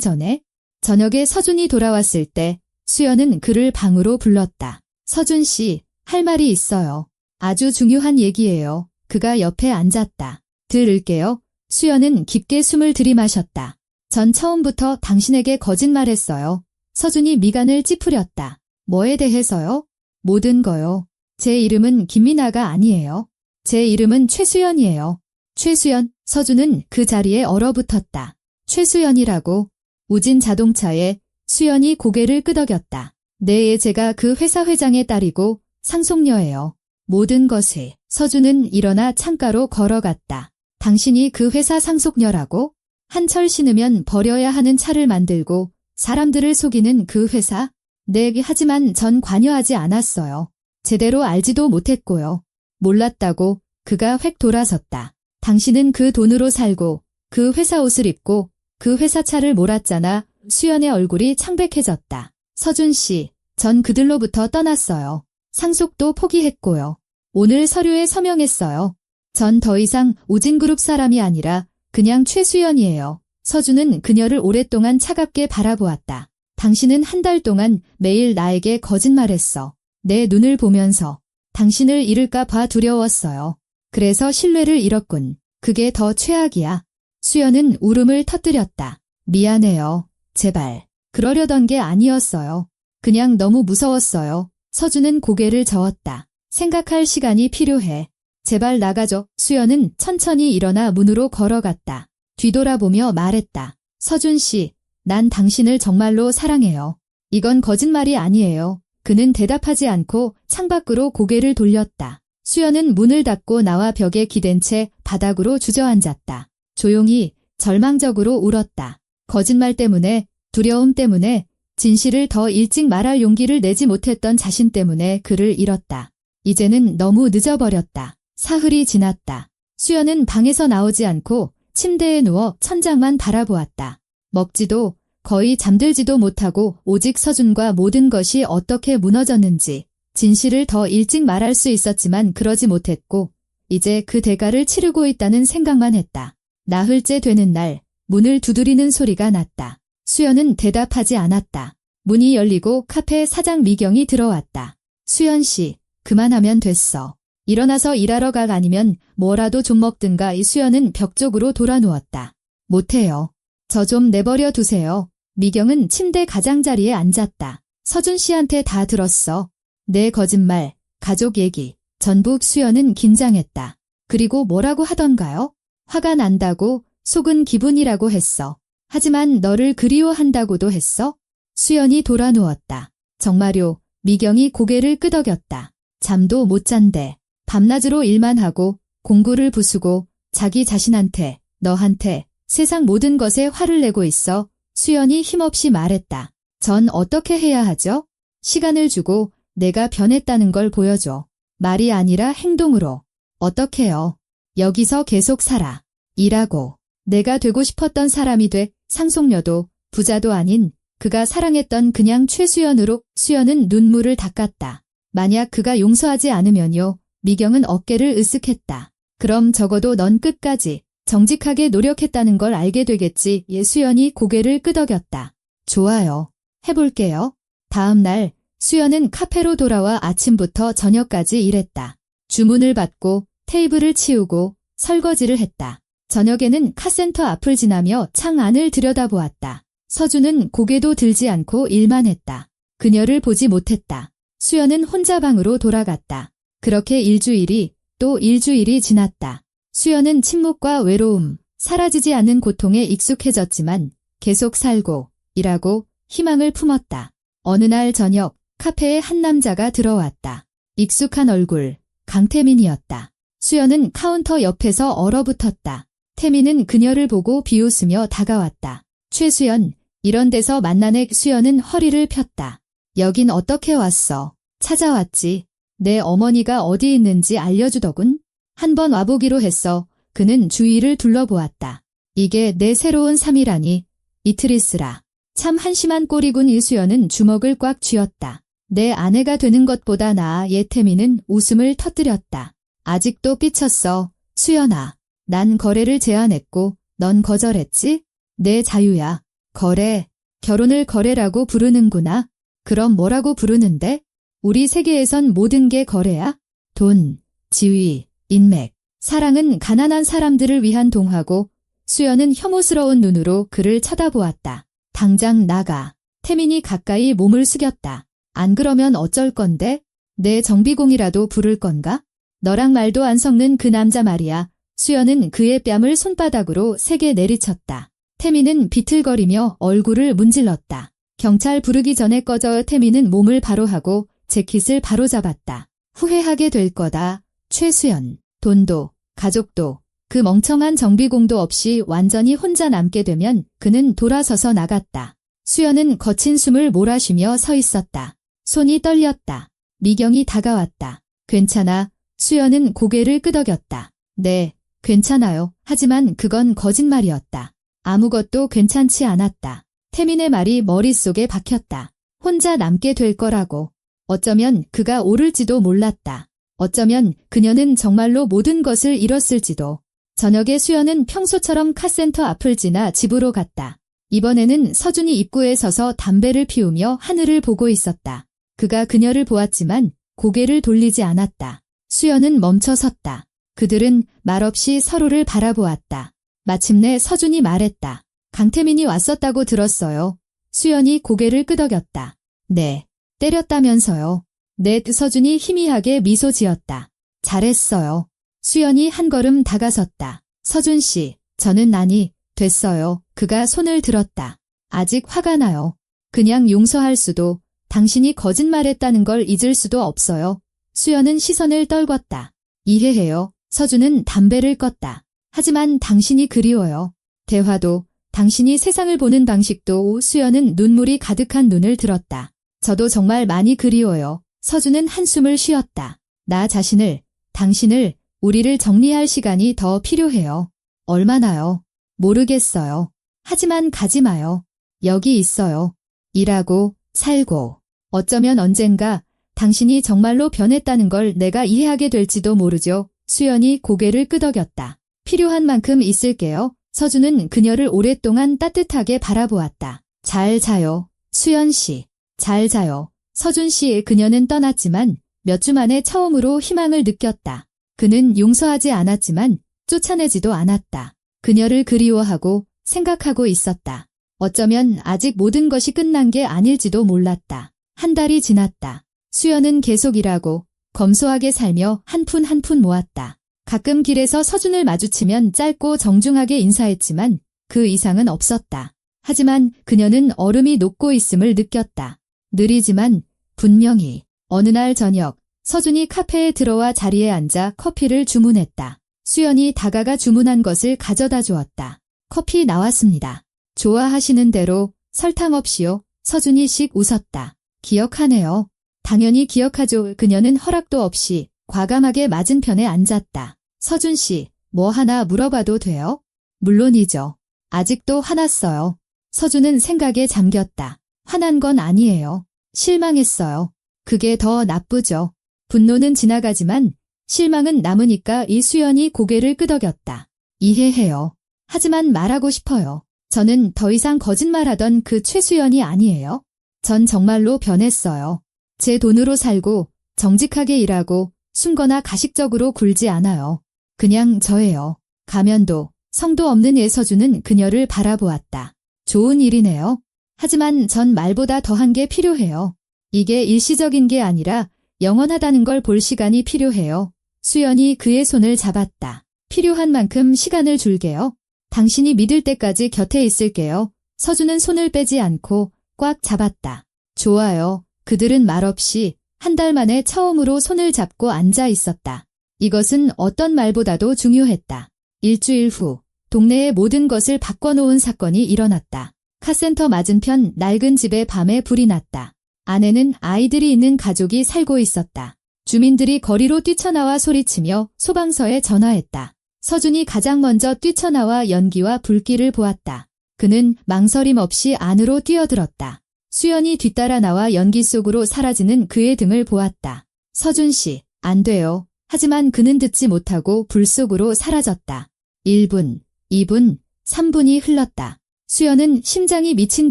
Speaker 1: 전에. 저녁에 서준이 돌아왔을 때 수연은 그를 방으로 불렀다. 서준 씨, 할 말이 있어요. 아주 중요한 얘기예요. 그가 옆에 앉았다. 들을게요. 수연은 깊게 숨을 들이마셨다. 전 처음부터 당신에게 거짓말했어요. 서준이 미간을 찌푸렸다. 뭐에 대해서요? 모든 거요. 제 이름은 김미나가 아니에요. 제 이름은 최수연이에요. 최수연. 서준은 그 자리에 얼어붙었다. 최수연이라고. 우진 자동차에. 수연이 고개를 끄덕였다. 네, 제가 그 회사 회장의 딸이고 상속녀예요. 모든 것을. 서준은 일어나 창가로 걸어갔다. 당신이 그 회사 상속녀라고? 한철 신으면 버려야 하는 차를 만들고 사람들을 속이는 그 회사? 네, 하지만 전 관여하지 않았어요. 제대로 알지도 못했고요. 몰랐다고. 그가 획 돌아섰다. 당신은 그 돈으로 살고 그 회사 옷을 입고 그 회사 차를 몰았잖아. 수연의 얼굴이 창백해졌다. 서준 씨, 전 그들로부터 떠났어요. 상속도 포기했고요. 오늘 서류에 서명했어요. 전 더 이상 우진그룹 사람이 아니라 그냥 최수연이에요. 서준은 그녀를 오랫동안 차갑게 바라보았다. 당신은 한 달 동안 매일 나에게 거짓말했어. 내 눈을 보면서. 당신을 잃을까 봐 두려웠어요. 그래서 신뢰를 잃었군. 그게 더 최악이야. 수연은 울음을 터뜨렸다. 미안해요. 제발. 그러려던 게 아니었어요. 그냥 너무 무서웠어요. 서준은 고개를 저었다. 생각할 시간이 필요해. 제발 나가줘. 수연은 천천히 일어나 문으로 걸어갔다. 뒤돌아보며 말했다. 서준 씨, 난 당신을 정말로 사랑해요. 이건 거짓말이 아니에요. 그는 대답하지 않고 창밖으로 고개를 돌렸다. 수연은 문을 닫고 나와 벽에 기댄 채 바닥으로 주저앉았다. 조용히 절망적으로 울었다. 거짓말 때문에, 두려움 때문에, 진실을 더 일찍 말할 용기를 내지 못했던 자신 때문에 그를 잃었다. 이제는 너무 늦어버렸다. 사흘이 지났다. 수연은 방에서 나오지 않고 침대에 누워 천장만 바라보았다. 먹지도 거의 잠들지도 못하고 오직 서준과 모든 것이 어떻게 무너졌는지 진실을 더 일찍 말할 수 있었지만 그러지 못했고 이제 그 대가를 치르고 있다는 생각만 했다. 나흘째 되는 날 문을 두드리는 소리가 났다. 수연은 대답하지 않았다. 문이 열리고 카페 사장 미경이 들어왔다. 수연 씨, 그만하면 됐어. 일어나서 일하러 가 아니면 뭐라도 좀 먹든가. 이 수연은 벽 쪽으로 돌아 누웠다. 못해요. 저 좀 내버려 두세요. 미경은 침대 가장자리에 앉았다. 서준 씨한테 다 들었어. 내 거짓말, 가족 얘기, 전부. 수연은 긴장했다. 그리고 뭐라고 하던가요? 화가 난다고, 속은 기분이라고 했어. 하지만 너를 그리워한다고도 했어? 수연이 돌아 누웠다. 정말요. 미경이 고개를 끄덕였다. 잠도 못 잔대. 밤낮으로 일만 하고 공구를 부수고 자기 자신한테, 너한테, 세상 모든 것에 화를 내고 있어. 수연이 힘없이 말했다. 전 어떻게 해야 하죠? 시간을 주고 내가 변했다는 걸 보여줘. 말이 아니라 행동으로. 어떻게요? 여기서 계속 살아. 일하고. 내가 되고 싶었던 사람이 돼. 상속녀도 부자도 아닌 그가 사랑했던 그냥 최수연으로. 수연은 눈물을 닦았다. 만약 그가 용서하지 않으면요. 미경은 어깨를 으쓱했다. 그럼 적어도 넌 끝까지 정직하게 노력했다는 걸 알게 되겠지. 수연이 고개를 끄덕였다. 좋아요. 해볼게요. 다음 날 수연은 카페로 돌아와 아침부터 저녁까지 일했다. 주문을 받고 테이블을 치우고 설거지를 했다. 저녁에는 카센터 앞을 지나며 창 안을 들여다보았다. 서준은 고개도 들지 않고 일만 했다. 그녀를 보지 못했다. 수연은 혼자 방으로 돌아갔다. 그렇게 일주일이 또 일주일이 지났다. 수연은 침묵과 외로움, 사라지지 않는 고통에 익숙해졌지만 계속 살고, 일하고, 희망을 품었다. 어느 날 저녁, 카페에 한 남자가 들어왔다. 익숙한 얼굴, 강태민이었다. 수연은 카운터 옆에서 얼어붙었다. 태민은 그녀를 보고 비웃으며 다가왔다. 최수연, 이런 데서 만나네. 수연은 허리를 폈다. 여긴 어떻게 왔어? 찾아왔지. 내 어머니가 어디 있는지 알려주더군. 한번 와보기로 했어. 그는 주위를 둘러보았다. 이게 내 새로운 삶이라니. 이틀이쓰라. 참 한심한 꼴이군. 이수연은 주먹을 꽉 쥐었다. 내 아내가 되는 것보다 나아. 예태미는 웃음을 터뜨렸다. 아직도 삐쳤어. 수연아. 난 거래를 제안했고 넌 거절했지? 내 자유야. 거래. 결혼을 거래라고 부르는구나. 그럼 뭐라고 부르는데? 우리 세계에선 모든 게 거래야? 돈, 지위, 인맥. 사랑은 가난한 사람들을 위한 동화고. 수연은 혐오스러운 눈으로 그를 쳐다보았다. 당장 나가. 태민이 가까이 몸을 숙였다. 안 그러면 어쩔 건데? 내 정비공이라도 부를 건가? 너랑 말도 안 섞는 그 남자 말이야. 수연은 그의 뺨을 손바닥으로 세게 내리쳤다. 태민은 비틀거리며 얼굴을 문질렀다. 경찰 부르기 전에 꺼져. 태민은 몸을 바로 하고 재킷을 바로 잡았다. 후회하게 될 거다. 최수연. 돈도, 가족도, 그 멍청한 정비공도 없이 완전히 혼자 남게 되면 그는 돌아서서 나갔다. 수연은 거친 숨을 몰아쉬며 서 있었다. 손이 떨렸다. 미경이 다가왔다. 괜찮아. 수연은 고개를 끄덕였다. 네, 괜찮아요. 하지만 그건 거짓말이었다. 아무것도 괜찮지 않았다. 태민의 말이 머릿속에 박혔다. 혼자 남게 될 거라고. 어쩌면 그가 오를지도 몰랐다. 어쩌면 그녀는 정말로 모든 것을 잃었을지도. 저녁에 수연은 평소처럼 카센터 앞을 지나 집으로 갔다. 이번에는 서준이 입구에 서서 담배를 피우며 하늘을 보고 있었다. 그가 그녀를 보았지만 고개를 돌리지 않았다. 수연은 멈춰 섰다. 그들은 말없이 서로를 바라보았다. 마침내 서준이 말했다. 강태민이 왔었다고 들었어요. 수연이 고개를 끄덕였다. 네, 때렸다면서요. 네, 서준이 희미하게 미소 지었다. 잘했어요. 수연이 한 걸음 다가섰다. 서준 씨, 저는 난이 됐어요. 그가 손을 들었다. 아직 화가 나요. 그냥 용서할 수도, 당신이 거짓말했다는 걸 잊을 수도 없어요. 수연은 시선을 떨궜다. 이해해요. 서준은 담배를 껐다. 하지만 당신이 그리워요. 대화도, 당신이 세상을 보는 방식도. 수연은 눈물이 가득한 눈을 들었다. 저도 정말 많이 그리워요. 서준은 한숨을 쉬었다. 나 자신을, 당신을, 우리를 정리할 시간이 더 필요해요. 얼마나요? 모르겠어요. 하지만 가지 마요. 여기 있어요. 일하고, 살고. 어쩌면 언젠가 당신이 정말로 변했다는 걸 내가 이해하게 될지도 모르죠. 수연이 고개를 끄덕였다. 필요한 만큼 있을게요. 서준은 그녀를 오랫동안 따뜻하게 바라보았다. 잘 자요. 수연 씨. 잘 자요. 서준 씨. 그녀는 떠났지만 몇 주 만에 처음으로 희망을 느꼈다. 그는 용서하지 않았지만 쫓아내지도 않았다. 그녀를 그리워하고 생각하고 있었다. 어쩌면 아직 모든 것이 끝난 게 아닐지도 몰랐다. 한 달이 지났다. 수연은 계속 일하고 검소하게 살며 한 푼 한 푼 모았다. 가끔 길에서 서준을 마주치면 짧고 정중하게 인사했지만 그 이상은 없었다. 하지만 그녀는 얼음이 녹고 있음을 느꼈다. 느리지만 분명히. 어느 날 저녁 서준이 카페에 들어와 자리에 앉아 커피를 주문했다. 수연이 다가가 주문한 것을 가져다 주었다. 커피 나왔습니다. 좋아하시는 대로 설탕 없이요. 서준이 씩 웃었다. 기억하네요. 당연히 기억하죠. 그녀는 허락도 없이 과감하게 맞은편에 앉았다. 서준 씨, 뭐 하나 물어봐도 돼요? 물론이죠. 아직도 화났어요. 서준은 생각에 잠겼다. 화난 건 아니에요. 실망했어요. 그게 더 나쁘죠. 분노는 지나가지만 실망은 남으니까. 이수연이 고개를 끄덕였다. 이해해요. 하지만 말하고 싶어요. 저는 더 이상 거짓말하던 그 최수연이 아니에요. 전 정말로 변했어요. 제 돈으로 살고 정직하게 일하고 숨거나 가식적으로 굴지 않아요. 그냥 저예요. 가면도 성도 없는 예서준은 그녀를 바라보았다. 좋은 일이네요. 하지만 전 말보다 더한 게 필요해요. 이게 일시적인 게 아니라 영원하다는 걸 볼 시간이 필요해요. 수연이 그의 손을 잡았다. 필요한 만큼 시간을 줄게요. 당신이 믿을 때까지 곁에 있을게요. 서준은 손을 빼지 않고 꽉 잡았다. 좋아요. 그들은 말없이 한 달 만에 처음으로 손을 잡고 앉아 있었다. 이것은 어떤 말보다도 중요했다. 일주일 후 동네의 모든 것을 바꿔놓은 사건이 일어났다. 카센터 맞은편 낡은 집에 밤에 불이 났다. 안에는 아이들이 있는 가족이 살고 있었다. 주민들이 거리로 뛰쳐나와 소리치며 소방서에 전화했다. 서준이 가장 먼저 뛰쳐나와 연기와 불길을 보았다. 그는 망설임 없이 안으로 뛰어들었다. 수연이 뒤따라 나와 연기 속으로 사라지는 그의 등을 보았다. 서준 씨, 안 돼요. 하지만 그는 듣지 못하고 불 속으로 사라졌다. 1분, 2분, 3분이 흘렀다. 수연은 심장이 미친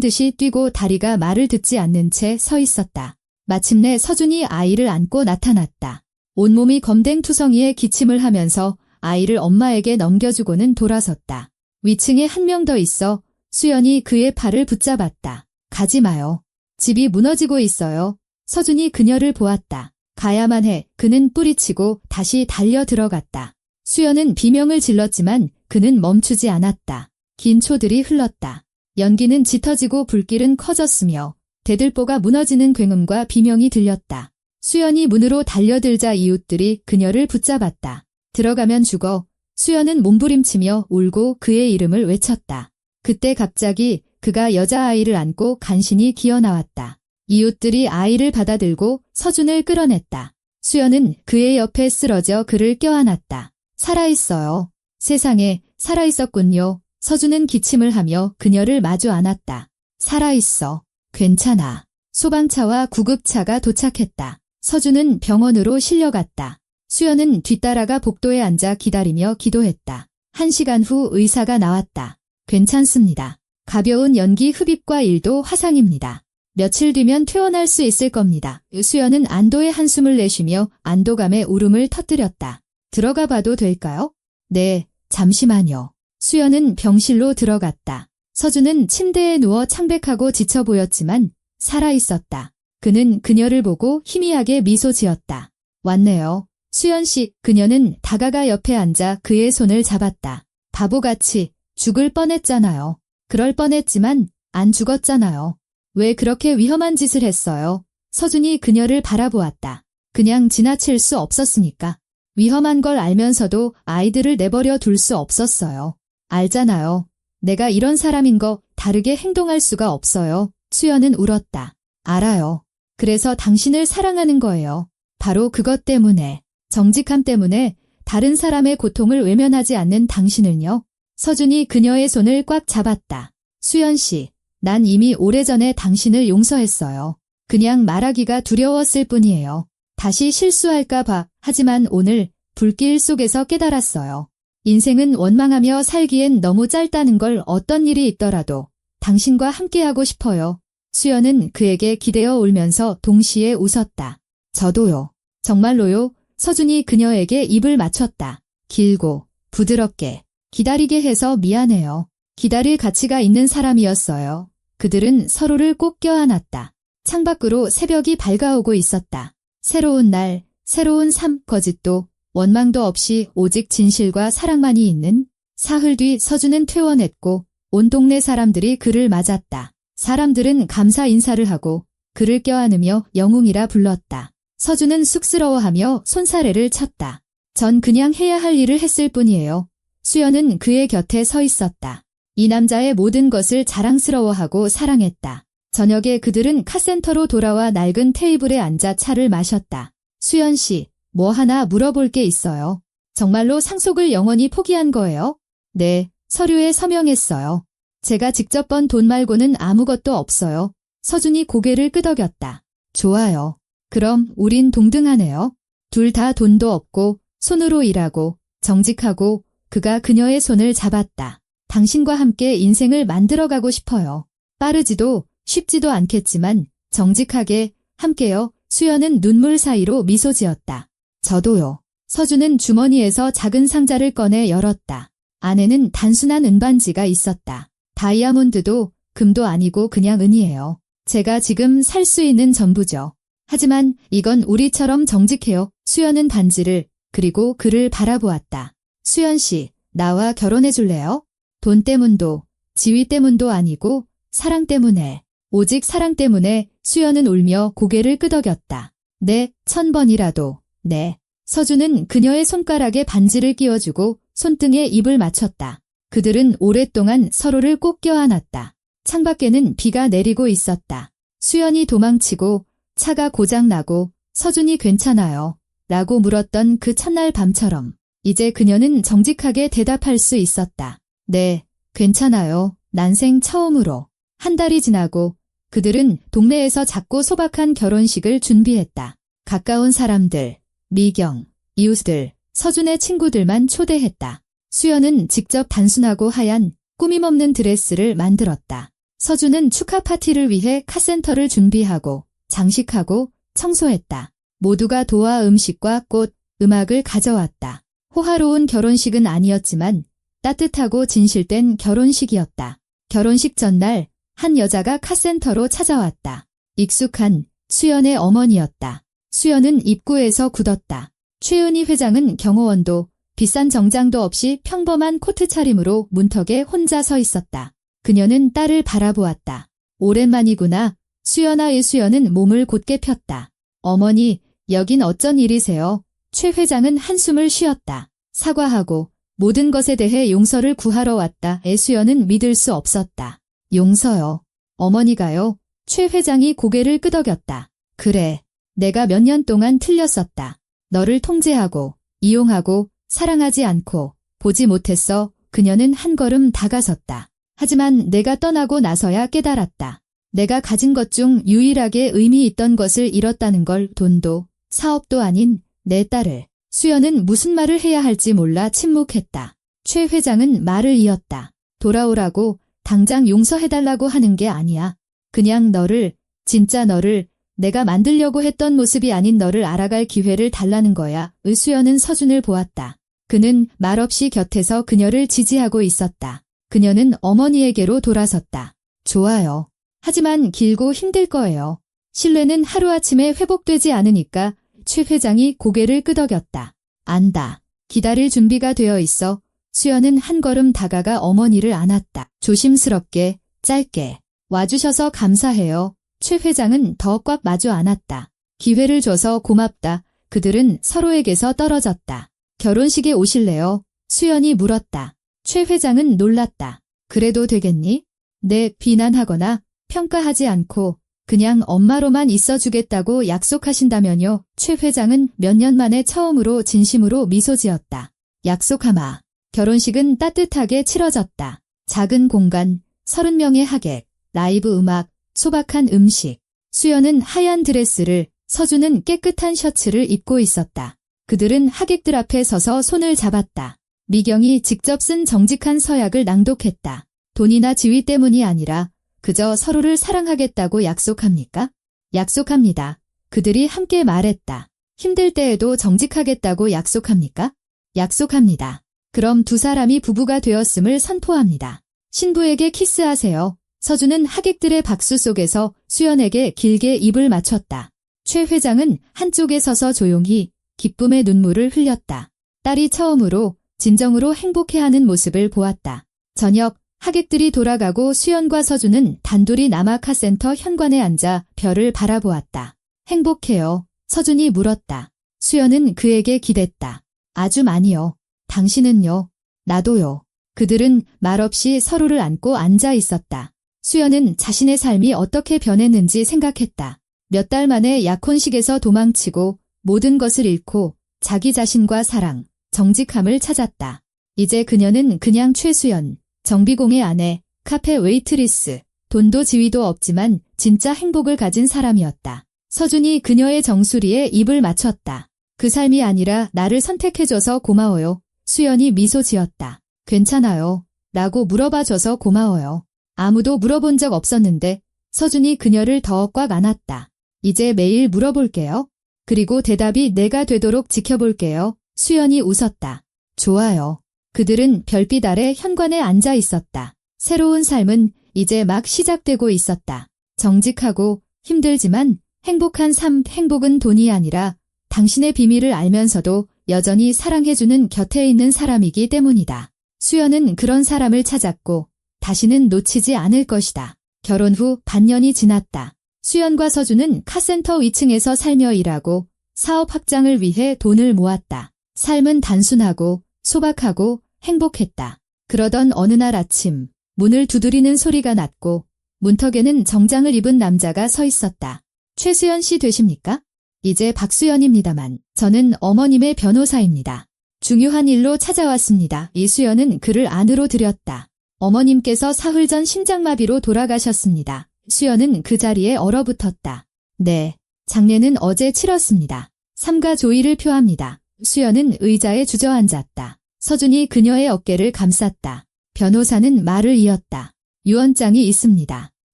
Speaker 1: 듯이 뛰고 다리가 말을 듣지 않는 채 서 있었다. 마침내 서준이 아이를 안고 나타났다. 온몸이 검댕투성이에 기침을 하면서 아이를 엄마에게 넘겨주고는 돌아섰다. 위층에 한 명 더 있어. 수연이 그의 팔을 붙잡았다. 가지 마요. 집이 무너지고 있어요. 서준이 그녀를 보았다. 가야만 해. 그는 뿌리치고 다시 달려 들어갔다. 수연은 비명을 질렀지만 그는 멈추지 않았다. 긴 초들이 흘렀다. 연기는 짙어지고 불길은 커졌으며 대들보가 무너지는 굉음과 비명이 들렸다. 수연이 문으로 달려들자 이웃들이 그녀를 붙잡았다. 들어가면 죽어. 수연은 몸부림치며 울고 그의 이름을 외쳤다. 그때 갑자기 그가 여자아이를 안고 간신히 기어나왔다. 이웃들이 아이를 받아들고 서준을 끌어냈다. 수연은 그의 옆에 쓰러져 그를 껴안았다. 살아있어요. 세상에 살아있었군요. 서준은 기침을 하며 그녀를 마주 안았다. 살아있어. 괜찮아. 소방차와 구급차가 도착했다. 서준은 병원으로 실려갔다. 수연은 뒤따라가 복도에 앉아 기다리며 기도했다. 1시간 후 의사가 나왔다. 괜찮습니다. 가벼운 연기 흡입과 일도 화상입니다. 며칠 뒤면 퇴원할 수 있을 겁니다. 수연은 안도의 한숨을 내쉬며 안도감에 울음을 터뜨렸다. 들어가 봐도 될까요? 네, 잠시만요. 수연은 병실로 들어갔다. 서준은 침대에 누워 창백하고 지쳐 보였지만 살아있었다. 그는 그녀를 보고 희미하게 미소 지었다. 왔네요. 수연 씨, 그녀는 다가가 옆에 앉아 그의 손을 잡았다. 바보같이 죽을 뻔했잖아요. 그럴 뻔했지만 안 죽었잖아요. 왜 그렇게 위험한 짓을 했어요? 서준이 그녀를 바라보았다. 그냥 지나칠 수 없었으니까. 위험한 걸 알면서도 아이들을 내버려 둘 수 없었어요. 알잖아요. 내가 이런 사람인 거 다르게 행동할 수가 없어요. 수연은 울었다. 알아요. 그래서 당신을 사랑하는 거예요. 바로 그것 때문에, 정직함 때문에 다른 사람의 고통을 외면하지 않는 당신을요. 서준이 그녀의 손을 꽉 잡았다. 수연 씨, 난 이미 오래전에 당신을 용서했어요. 그냥 말하기가 두려웠을 뿐이에요. 다시 실수할까 봐. 하지만 오늘 불길 속에서 깨달았어요. 인생은 원망하며 살기엔 너무 짧다는 걸. 어떤 일이 있더라도 당신과 함께하고 싶어요. 수연은 그에게 기대어 울면서 동시에 웃었다. 저도요. 정말로요. 서준이 그녀에게 입을 맞췄다. 길고 부드럽게. 기다리게 해서 미안해요. 기다릴 가치가 있는 사람이었어요. 그들은 서로를 꼭 껴안았다. 창밖으로 새벽이 밝아오고 있었다. 새로운 날, 새로운 삶, 거짓도 원망도 없이 오직 진실과 사랑만이 있는 사흘 뒤 서준은 퇴원했고 온 동네 사람들이 그를 맞았다. 사람들은 감사 인사를 하고 그를 껴안으며 영웅이라 불렀다. 서준은 쑥스러워하며 손사래를 쳤다. 전 그냥 해야 할 일을 했을 뿐이에요. 수연은 그의 곁에 서 있었다. 이 남자의 모든 것을 자랑스러워하고 사랑했다. 저녁에 그들은 카센터로 돌아와 낡은 테이블에 앉아 차를 마셨다. 수연 씨, 뭐 하나 물어볼 게 있어요. 정말로 상속을 영원히 포기한 거예요? 네, 서류에 서명했어요. 제가 직접 번 돈 말고는 아무것도 없어요. 서준이 고개를 끄덕였다. 좋아요. 그럼 우린 동등하네요. 둘 다 돈도 없고 손으로 일하고 정직하고. 그가 그녀의 손을 잡았다. 당신과 함께 인생을 만들어가고 싶어요. 빠르지도 쉽지도 않겠지만 정직하게 함께요. 수연은 눈물 사이로 미소 지었다. 저도요. 서준은 주머니에서 작은 상자를 꺼내 열었다. 안에는 단순한 은반지가 있었다. 다이아몬드도 금도 아니고 그냥 은이에요. 제가 지금 살 수 있는 전부죠. 하지만 이건 우리처럼 정직해요. 수연은 반지를 그리고 그를 바라보았다. 수연 씨, 나와 결혼해 줄래요? 돈 때문도 지위 때문도 아니고 사랑 때문에, 오직 사랑 때문에. 수연은 울며 고개를 끄덕였다. 네, 1000번이라도, 네. 서준은 그녀의 손가락에 반지를 끼워주고 손등에 입을 맞췄다. 그들은 오랫동안 서로를 꼭 껴안았다. 창밖에는 비가 내리고 있었다. 수연이 도망치고 차가 고장나고 서준이 괜찮아요? 라고 물었던 그 첫날 밤처럼 이제 그녀는 정직하게 대답할 수 있었다. 네, 괜찮아요. 난생 처음으로. 한 달이 지나고 그들은 동네에서 작고 소박한 결혼식을 준비했다. 가까운 사람들, 미경, 이웃들, 서준의 친구들만 초대했다. 수연은 직접 단순하고 하얀 꾸밈없는 드레스를 만들었다. 서준은 축하 파티를 위해 카센터를 준비하고 장식하고 청소했다. 모두가 도와 음식과 꽃, 음악을 가져왔다. 호화로운 결혼식은 아니었지만 따뜻하고 진실된 결혼식이었다. 결혼식 전날 한 여자가 카센터로 찾아왔다. 익숙한 수연의 어머니였다. 수연은 입구에서 굳었다. 최은희 회장은 경호원도 비싼 정장도 없이 평범한 코트 차림으로 문턱에 혼자 서 있었다. 그녀는 딸을 바라보았다. 오랜만이구나. 수연아의 수연은 몸을 곧게 폈다. 어머니, 여긴 어쩐 일이세요? 최 회장은 한숨을 쉬었다. 사과하고 모든 것에 대해 용서를 구하러 왔다. 수연은 믿을 수 없었다. 용서요? 어머니가요? 최 회장이 고개를 끄덕였다. 그래, 내가 몇 년 동안 틀렸었다. 너를 통제하고 이용하고 사랑하지 않고 보지 못했어. 그녀는 한 걸음 다가섰다. 하지만 내가 떠나고 나서야 깨달았다. 내가 가진 것 중 유일하게 의미 있던 것을 잃었다는 걸. 돈도 사업도 아닌 내 딸을. 수연은 무슨 말을 해야 할지 몰라 침묵했다. 최 회장은 말을 이었다. 돌아오라고, 당장 용서해달라고 하는 게 아니야. 그냥 너를, 진짜 너를 내가 만들려고 했던 모습이 아닌 너를 알아갈 기회를 달라는 거야. 수연은 서준을 보았다. 그는 말없이 곁에서 그녀를 지지하고 있었다. 그녀는 어머니에게로 돌아섰다. 좋아요. 하지만 길고 힘들 거예요. 신뢰는 하루아침에 회복되지 않으니까. 최 회장이 고개를 끄덕였다. 안다. 기다릴 준비가 되어 있어. 수연은 한 걸음 다가가 어머니를 안았다. 조심스럽게, 짧게. 와주셔서 감사해요. 최 회장은 더 꽉 마주 안았다. 기회를 줘서 고맙다. 그들은 서로에게서 떨어졌다. 결혼식에 오실래요? 수연이 물었다. 최 회장은 놀랐다. 그래도 되겠니? 네, 비난하거나 평가하지 않고 그냥 엄마로만 있어주겠다고 약속하신다면요. 최 회장은 몇 년 만에 처음으로 진심으로 미소 지었다. 약속하마. 결혼식은 따뜻하게 치러졌다. 작은 공간, 30명의 하객, 라이브 음악, 소박한 음식. 수연은 하얀 드레스를, 서준은 깨끗한 셔츠를 입고 있었다. 그들은 하객들 앞에 서서 손을 잡았다. 미경이 직접 쓴 정직한 서약을 낭독했다. 돈이나 지위 때문이 아니라 그저 서로를 사랑하겠다고 약속합니까? 약속합니다. 그들이 함께 말했다. 힘들 때에도 정직하겠다고 약속합니까? 약속합니다. 그럼 두 사람이 부부가 되었음을 선포합니다. 신부에게 키스하세요. 서준은 하객들의 박수 속에서 수연에게 길게 입을 맞췄다. 최 회장은 한쪽에 서서 조용히 기쁨의 눈물을 흘렸다. 딸이 처음으로 진정으로 행복해하는 모습을 보았다. 저녁 하객들이 돌아가고 수연과 서준은 단둘이 남아 카센터 현관에 앉아 별을 바라보았다. 행복해요. 서준이 물었다. 수연은 그에게 기댔다. 아주 많이요. 당신은요? 나도요. 그들은 말없이 서로를 안고 앉아 있었다. 수연은 자신의 삶이 어떻게 변했는지 생각했다. 몇 달 만에 약혼식에서 도망치고 모든 것을 잃고 자기 자신과 사랑, 정직함을 찾았다. 이제 그녀는 그냥 최수연, 정비공의 아내, 카페 웨이트리스, 돈도 지위도 없지만 진짜 행복을 가진 사람이었다. 서준이 그녀의 정수리에 입을 맞췄다. 그 삶이 아니라 나를 선택해줘서 고마워요. 수연이 미소 지었다. 괜찮아요. 라고 물어봐줘서 고마워요. 아무도 물어본 적 없었는데 서준이 그녀를 더 꽉 안았다. 이제 매일 물어볼게요. 그리고 대답이 내가 되도록 지켜볼게요. 수연이 웃었다. 좋아요. 그들은 별빛 아래 현관에 앉아 있었다. 새로운 삶은 이제 막 시작되고 있었다. 정직하고 힘들지만 행복한 삶. 행복은 돈이 아니라 당신의 비밀을 알면서도 여전히 사랑해주는 곁에 있는 사람이기 때문이다. 수연은 그런 사람을 찾았고 다시는 놓치지 않을 것이다. 결혼 후 반년이 지났다. 수연과 서준은 카센터 위층에서 살며 일하고 사업 확장을 위해 돈을 모았다. 삶은 단순하고 소박하고 행복했다. 그러던 어느 날 아침 문을 두드리는 소리가 났고 문턱에는 정장을 입은 남자가 서 있었다. 최수연 씨 되십니까? 이제 박수연입니다만 저는 어머님의 변호사입니다. 중요한 일로 찾아왔습니다. 이수연은 그를 안으로 들였다. 어머님께서 사흘 전 심장마비로 돌아가셨습니다. 수연은 그 자리에 얼어붙었다. 네, 장례는 어제 치렀습니다. 삼가 조의를 표합니다. 수연은 의자에 주저앉았다. 서준이 그녀의 어깨를 감쌌다. 변호사는 말을 이었다. 유언장이 있습니다.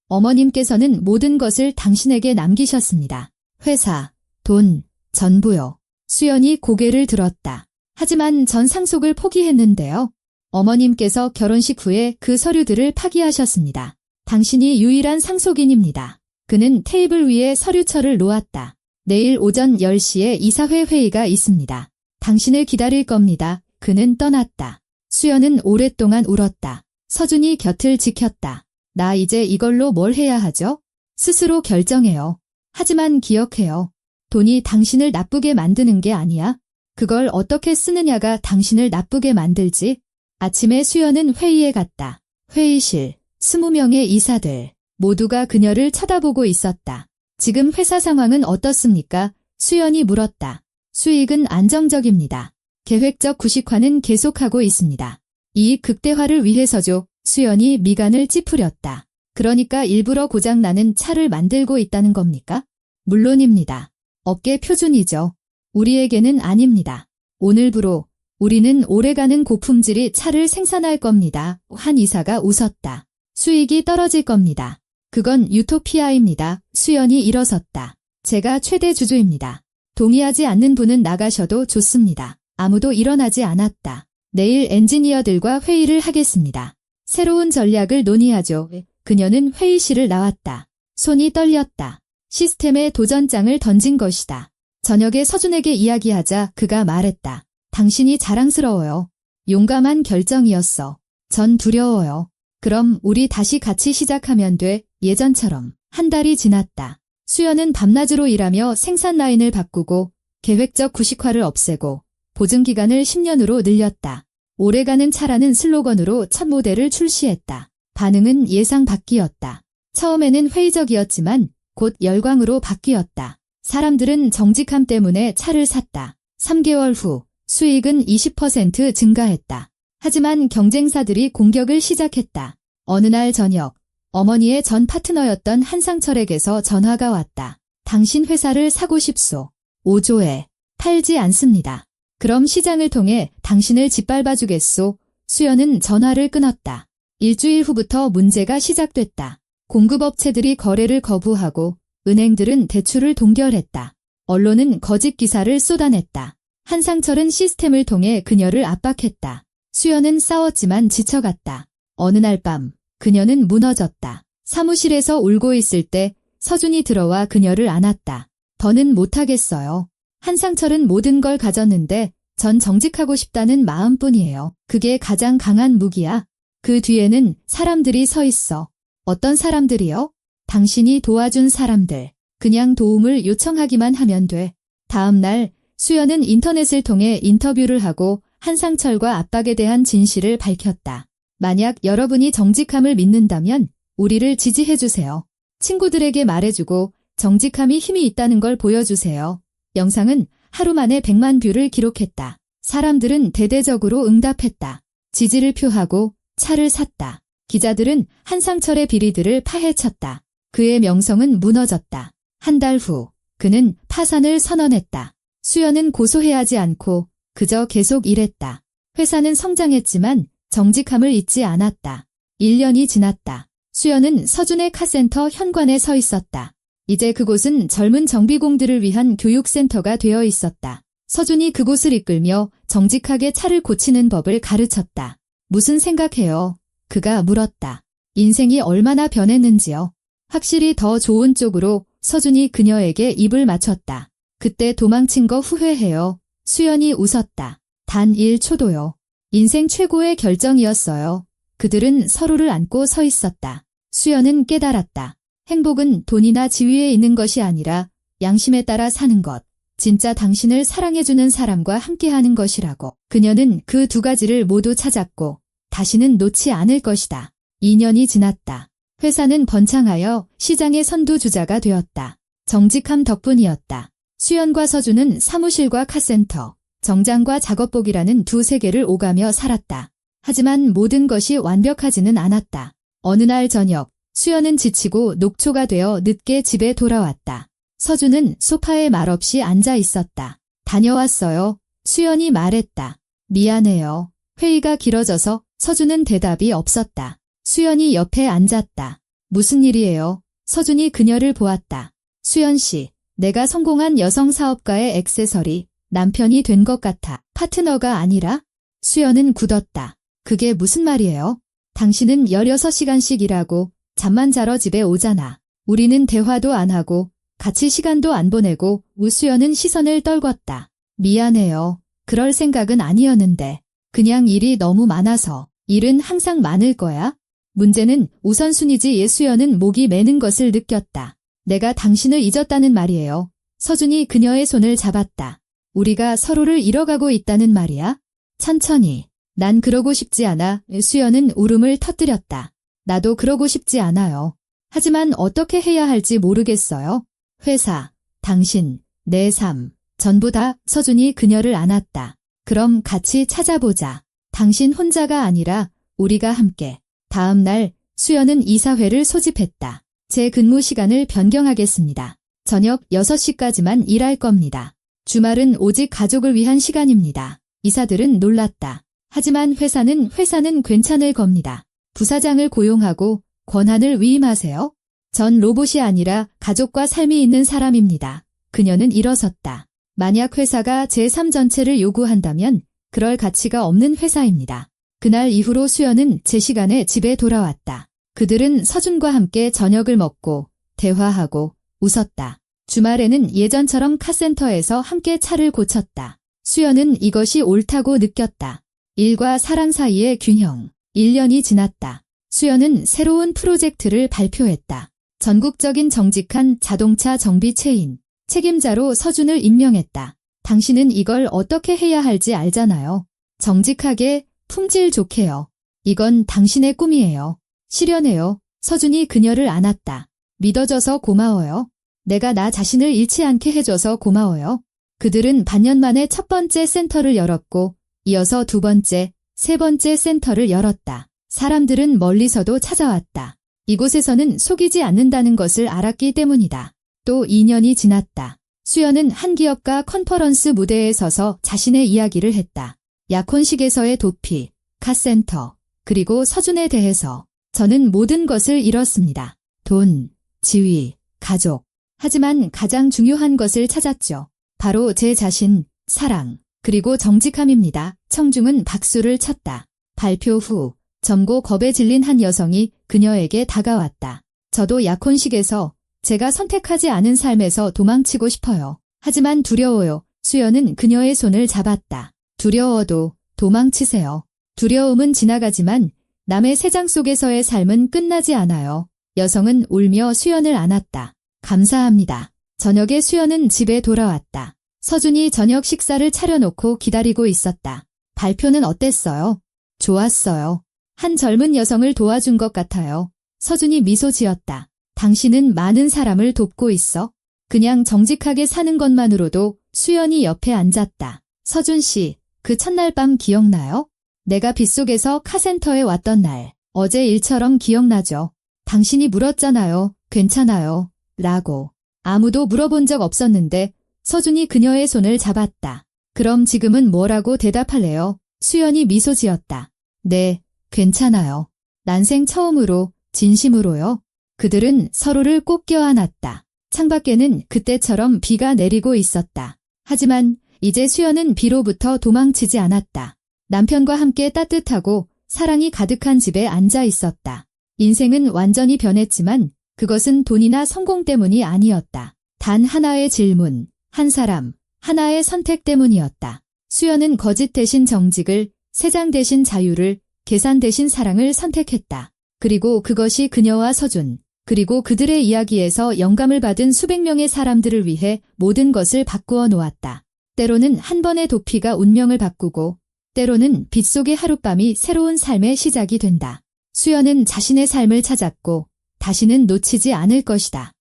Speaker 1: 어머님께서는 모든 것을 당신에게 남기셨습니다. 회사, 돈, 전부요. 수연이 고개를 들었다. 하지만 전 상속을 포기했는데요. 어머님께서 결혼식 후에 그 서류들을 파기하셨습니다. 당신이 유일한 상속인입니다. 그는 테이블 위에 서류철을 놓았다. 내일 오전 10시에 이사회 회의가 있습니다. 당신을 기다릴 겁니다. 그는 떠났다. 수연은 오랫동안 울었다. 서준이 곁을 지켰다. 나 이제 이걸로 뭘 해야 하죠? 스스로 결정해요. 하지만 기억해요. 돈이 당신을 나쁘게 만드는 게 아니야. 그걸 어떻게 쓰느냐가 당신을 나쁘게 만들지. 아침에 수연은 회의에 갔다. 회의실, 20명의 이사들, 모두가 그녀를 쳐다보고 있었다. 지금 회사 상황은 어떻습니까? 수연이 물었다. 수익은 안정적입니다. 계획적 구식화는 계속하고 있습니다. 이익 극대화를 위해서죠. 수연이 미간을 찌푸렸다. 그러니까 일부러 고장나는 차를 만들고 있다는 겁니까? 물론입니다. 업계 표준이죠. 우리에게는 아닙니다. 오늘부로 우리는 오래가는 고품질의 차를 생산할 겁니다. 한 이사가 웃었다. 수익이 떨어질 겁니다. 그건 유토피아입니다. 수연이 일어섰다. 제가 최대 주주입니다. 동의하지 않는 분은 나가셔도 좋습니다. 아무도 일어나지 않았다. 내일 엔지니어들과 회의를 하겠습니다. 새로운 전략을 논의하죠. 그녀는 회의실을 나왔다. 손이 떨렸다. 시스템에 도전장을 던진 것이다. 저녁에 서준에게 이야기하자 그가 말했다. 당신이 자랑스러워요. 용감한 결정이었어. 전 두려워요. 그럼 우리 다시 같이 시작하면 돼. 예전처럼. 한 달이 지났다. 수연은 밤낮으로 일하며 생산 라인을 바꾸고 계획적 구식화를 없애고 보증기간을 10년으로 늘렸다. 오래가는 차라는 슬로건으로 첫 모델을 출시했다. 반응은 예상 밖이었다. 처음에는 회의적이었지만 곧 열광으로 바뀌었다. 사람들은 정직함 때문에 차를 샀다. 3개월 후 수익은 20% 증가했다. 하지만 경쟁사들이 공격을 시작했다. 어느 날 저녁 어머니의 전 파트너였던 한상철에게서 전화가 왔다. 당신 회사를 사고 싶소. 5조에 팔지 않습니다. 그럼 시장을 통해 당신을 짓밟아 주겠소. 수연은 전화를 끊었다. 일주일 후부터 문제가 시작됐다. 공급업체들이 거래를 거부하고 은행들은 대출을 동결했다. 언론은 거짓 기사를 쏟아냈다. 한상철은 시스템을 통해 그녀를 압박했다. 수연은 싸웠지만 지쳐갔다. 어느 날 밤 그녀는 무너졌다. 사무실에서 울고 있을 때 서준이 들어와 그녀를 안았다. 더는 못하겠어요. 한상철은 모든 걸 가졌는데 전 정직하고 싶다는 마음뿐이에요. 그게 가장 강한 무기야. 그 뒤에는 사람들이 서 있어. 어떤 사람들이요? 당신이 도와준 사람들. 그냥 도움을 요청하기만 하면 돼. 다음 날 수연은 인터넷을 통해 인터뷰를 하고 한상철과 압박에 대한 진실을 밝혔다. 만약 여러분이 정직함을 믿는다면 우리를 지지해주세요. 친구들에게 말해주고 정직함이 힘이 있다는 걸 보여주세요. 영상은 하루 만에 100만 뷰를 기록했다. 사람들은 대대적으로 응답했다. 지지를 표하고 차를 샀다. 기자들은 한상철의 비리들을 파헤쳤다. 그의 명성은 무너졌다. 한 달 후 그는 파산을 선언했다. 수연은 고소해야 하지 않고 그저 계속 일했다. 회사는 성장했지만 정직함을 잊지 않았다. 1년이 지났다. 수연은 서준의 카센터 현관에 서 있었다. 이제 그곳은 젊은 정비공들을 위한 교육센터가 되어 있었다. 서준이 그곳을 이끌며 정직하게 차를 고치는 법을 가르쳤다. 무슨 생각해요? 그가 물었다. 인생이 얼마나 변했는지요. 확실히 더 좋은 쪽으로. 서준이 그녀에게 입을 맞췄다. 그때 도망친 거 후회해요. 수연이 웃었다. 단 1초도요. 인생 최고의 결정이었어요. 그들은 서로를 안고 서 있었다. 수연은 깨달았다. 행복은 돈이나 지위에 있는 것이 아니라 양심에 따라 사는 것. 진짜 당신을 사랑해주는 사람과 함께하는 것이라고. 그녀는 그 두 가지를 모두 찾았고 다시는 놓지 않을 것이다. 2년이 지났다. 회사는 번창하여 시장의 선두주자가 되었다. 정직함 덕분이었다. 수연과 서준은 사무실과 카센터, 정장과 작업복이라는 두 세계를 오가며 살았다. 하지만 모든 것이 완벽하지는 않았다. 어느 날 저녁, 수연은 지치고 녹초가 되어 늦게 집에 돌아왔다. 서준은 소파에 말없이 앉아 있었다. 다녀왔어요. 수연이 말했다. 미안해요. 회의가 길어져서. 서준은 대답이 없었다. 수연이 옆에 앉았다. 무슨 일이에요? 서준이 그녀를 보았다. 수연 씨, 내가 성공한 여성 사업가의 액세서리, 남편이 된 것 같아. 파트너가 아니라? 수연은 굳었다. 그게 무슨 말이에요? 당신은 16시간씩 일하고 잠만 자러 집에 오잖아. 우리는 대화도 안 하고 같이 시간도 안 보내고. 우수연은 시선을 떨궜다. 미안해요. 그럴 생각은 아니었는데. 그냥 일이 너무 많아서. 일은 항상 많을 거야. 문제는 우선순위지. 예수연은 목이 매는 것을 느꼈다. 내가 당신을 잊었다는 말이에요. 서준이 그녀의 손을 잡았다. 우리가 서로를 잃어가고 있다는 말이야? 천천히. 난 그러고 싶지 않아. 수연은 울음을 터뜨렸다. 나도 그러고 싶지 않아요. 하지만 어떻게 해야 할지 모르겠어요. 회사, 당신, 내 삶, 전부 다. 서준이 그녀를 안았다. 그럼 같이 찾아보자. 당신 혼자가 아니라 우리가 함께. 다음 날 수연은 이사회를 소집했다. 제 근무 시간을 변경하겠습니다. 저녁 6시까지만 일할 겁니다. 주말은 오직 가족을 위한 시간입니다. 이사들은 놀랐다. 하지만 회사는 괜찮을 겁니다. 부사장을 고용하고 권한을 위임하세요. 전 로봇이 아니라 가족과 삶이 있는 사람입니다. 그녀는 일어섰다. 만약 회사가 제3 전체를 요구한다면 그럴 가치가 없는 회사입니다. 그날 이후로 수연은 제 시간에 집에 돌아왔다. 그들은 서준과 함께 저녁을 먹고 대화하고 웃었다. 주말에는 예전처럼 카센터에서 함께 차를 고쳤다. 수연은 이것이 옳다고 느꼈다. 일과 사랑 사이의 균형. 1년이 지났다. 수연은 새로운 프로젝트를 발표했다. 전국적인 정직한 자동차 정비 체인 책임자로 서준을 임명했다. 당신은 이걸 어떻게 해야 할지 알잖아요. 정직하게, 품질 좋게요. 이건 당신의 꿈이에요. 실현해요. 서준이 그녀를 안았다. 믿어줘서 고마워요. 내가 나 자신을 잃지 않게 해줘서 고마워요. 그들은 반년 만에 첫 번째 센터를 열었고 이어서 두 번째, 세 번째 센터를 열었다. 사람들은 멀리서도 찾아왔다. 이곳에서는 속이지 않는다는 것을 알았기 때문이다. 또 2년이 지났다. 수연은 한 기업가 컨퍼런스 무대에 서서 자신의 이야기를 했다. 약혼식에서의 도피, 카센터, 그리고 서준에 대해서 저는 모든 것을 잃었습니다. 돈, 지위, 가족. 하지만 가장 중요한 것을 찾았죠. 바로 제 자신, 사랑, 그리고 정직함입니다. 청중은 박수를 쳤다. 발표 후 젊고 겁에 질린 한 여성이 그녀에게 다가왔다. 저도 약혼식에서 제가 선택하지 않은 삶에서 도망치고 싶어요. 하지만 두려워요. 수연은 그녀의 손을 잡았다. 두려워도 도망치세요. 두려움은 지나가지만 남의 세상 속에서의 삶은 끝나지 않아요. 여성은 울며 수연을 안았다. 감사합니다. 저녁에 수연은 집에 돌아왔다. 서준이 저녁 식사를 차려놓고 기다리고 있었다. 발표는 어땠어요? 좋았어요. 한 젊은 여성을 도와준 것 같아요. 서준이 미소 지었다. 당신은 많은 사람을 돕고 있어. 그냥 정직하게 사는 것만으로도. 수연이 옆에 앉았다. 서준 씨, 그 첫날 밤 기억나요? 내가 빗속에서 카센터에 왔던 날. 어제 일처럼 기억나죠? 당신이 물었잖아요. 괜찮아요. 라고. 아무도 물어본 적 없었는데 서준이 그녀의 손을 잡았다. 그럼 지금은 뭐라고 대답할래요? 수연이 미소 지었다. 네, 괜찮아요. 난생 처음으로, 진심으로요. 그들은 서로를 꼭 껴안았다. 창밖에는 그때처럼 비가 내리고 있었다. 하지만 이제 수연은 비로부터 도망치지 않았다. 남편과 함께 따뜻하고 사랑이 가득한 집에 앉아 있었다. 인생은 완전히 변했지만 그것은 돈이나 성공 때문이 아니었다. 단 하나의 질문, 한 사람, 하나의 선택 때문이었다. 수연은 거짓 대신 정직을, 세장 대신 자유를, 계산 대신 사랑을 선택했다. 그리고 그것이 그녀와 서준, 그리고 그들의 이야기에서 영감을 받은 수백 명의 사람들을 위해 모든 것을 바꾸어 놓았다. 때로는 한 번의 도피가 운명을 바꾸고, 때로는 빗속의 하룻밤이 새로운 삶의 시작이 된다. 수연은 자신의 삶을 찾았고, 다시는 놓치지 않을 것이다.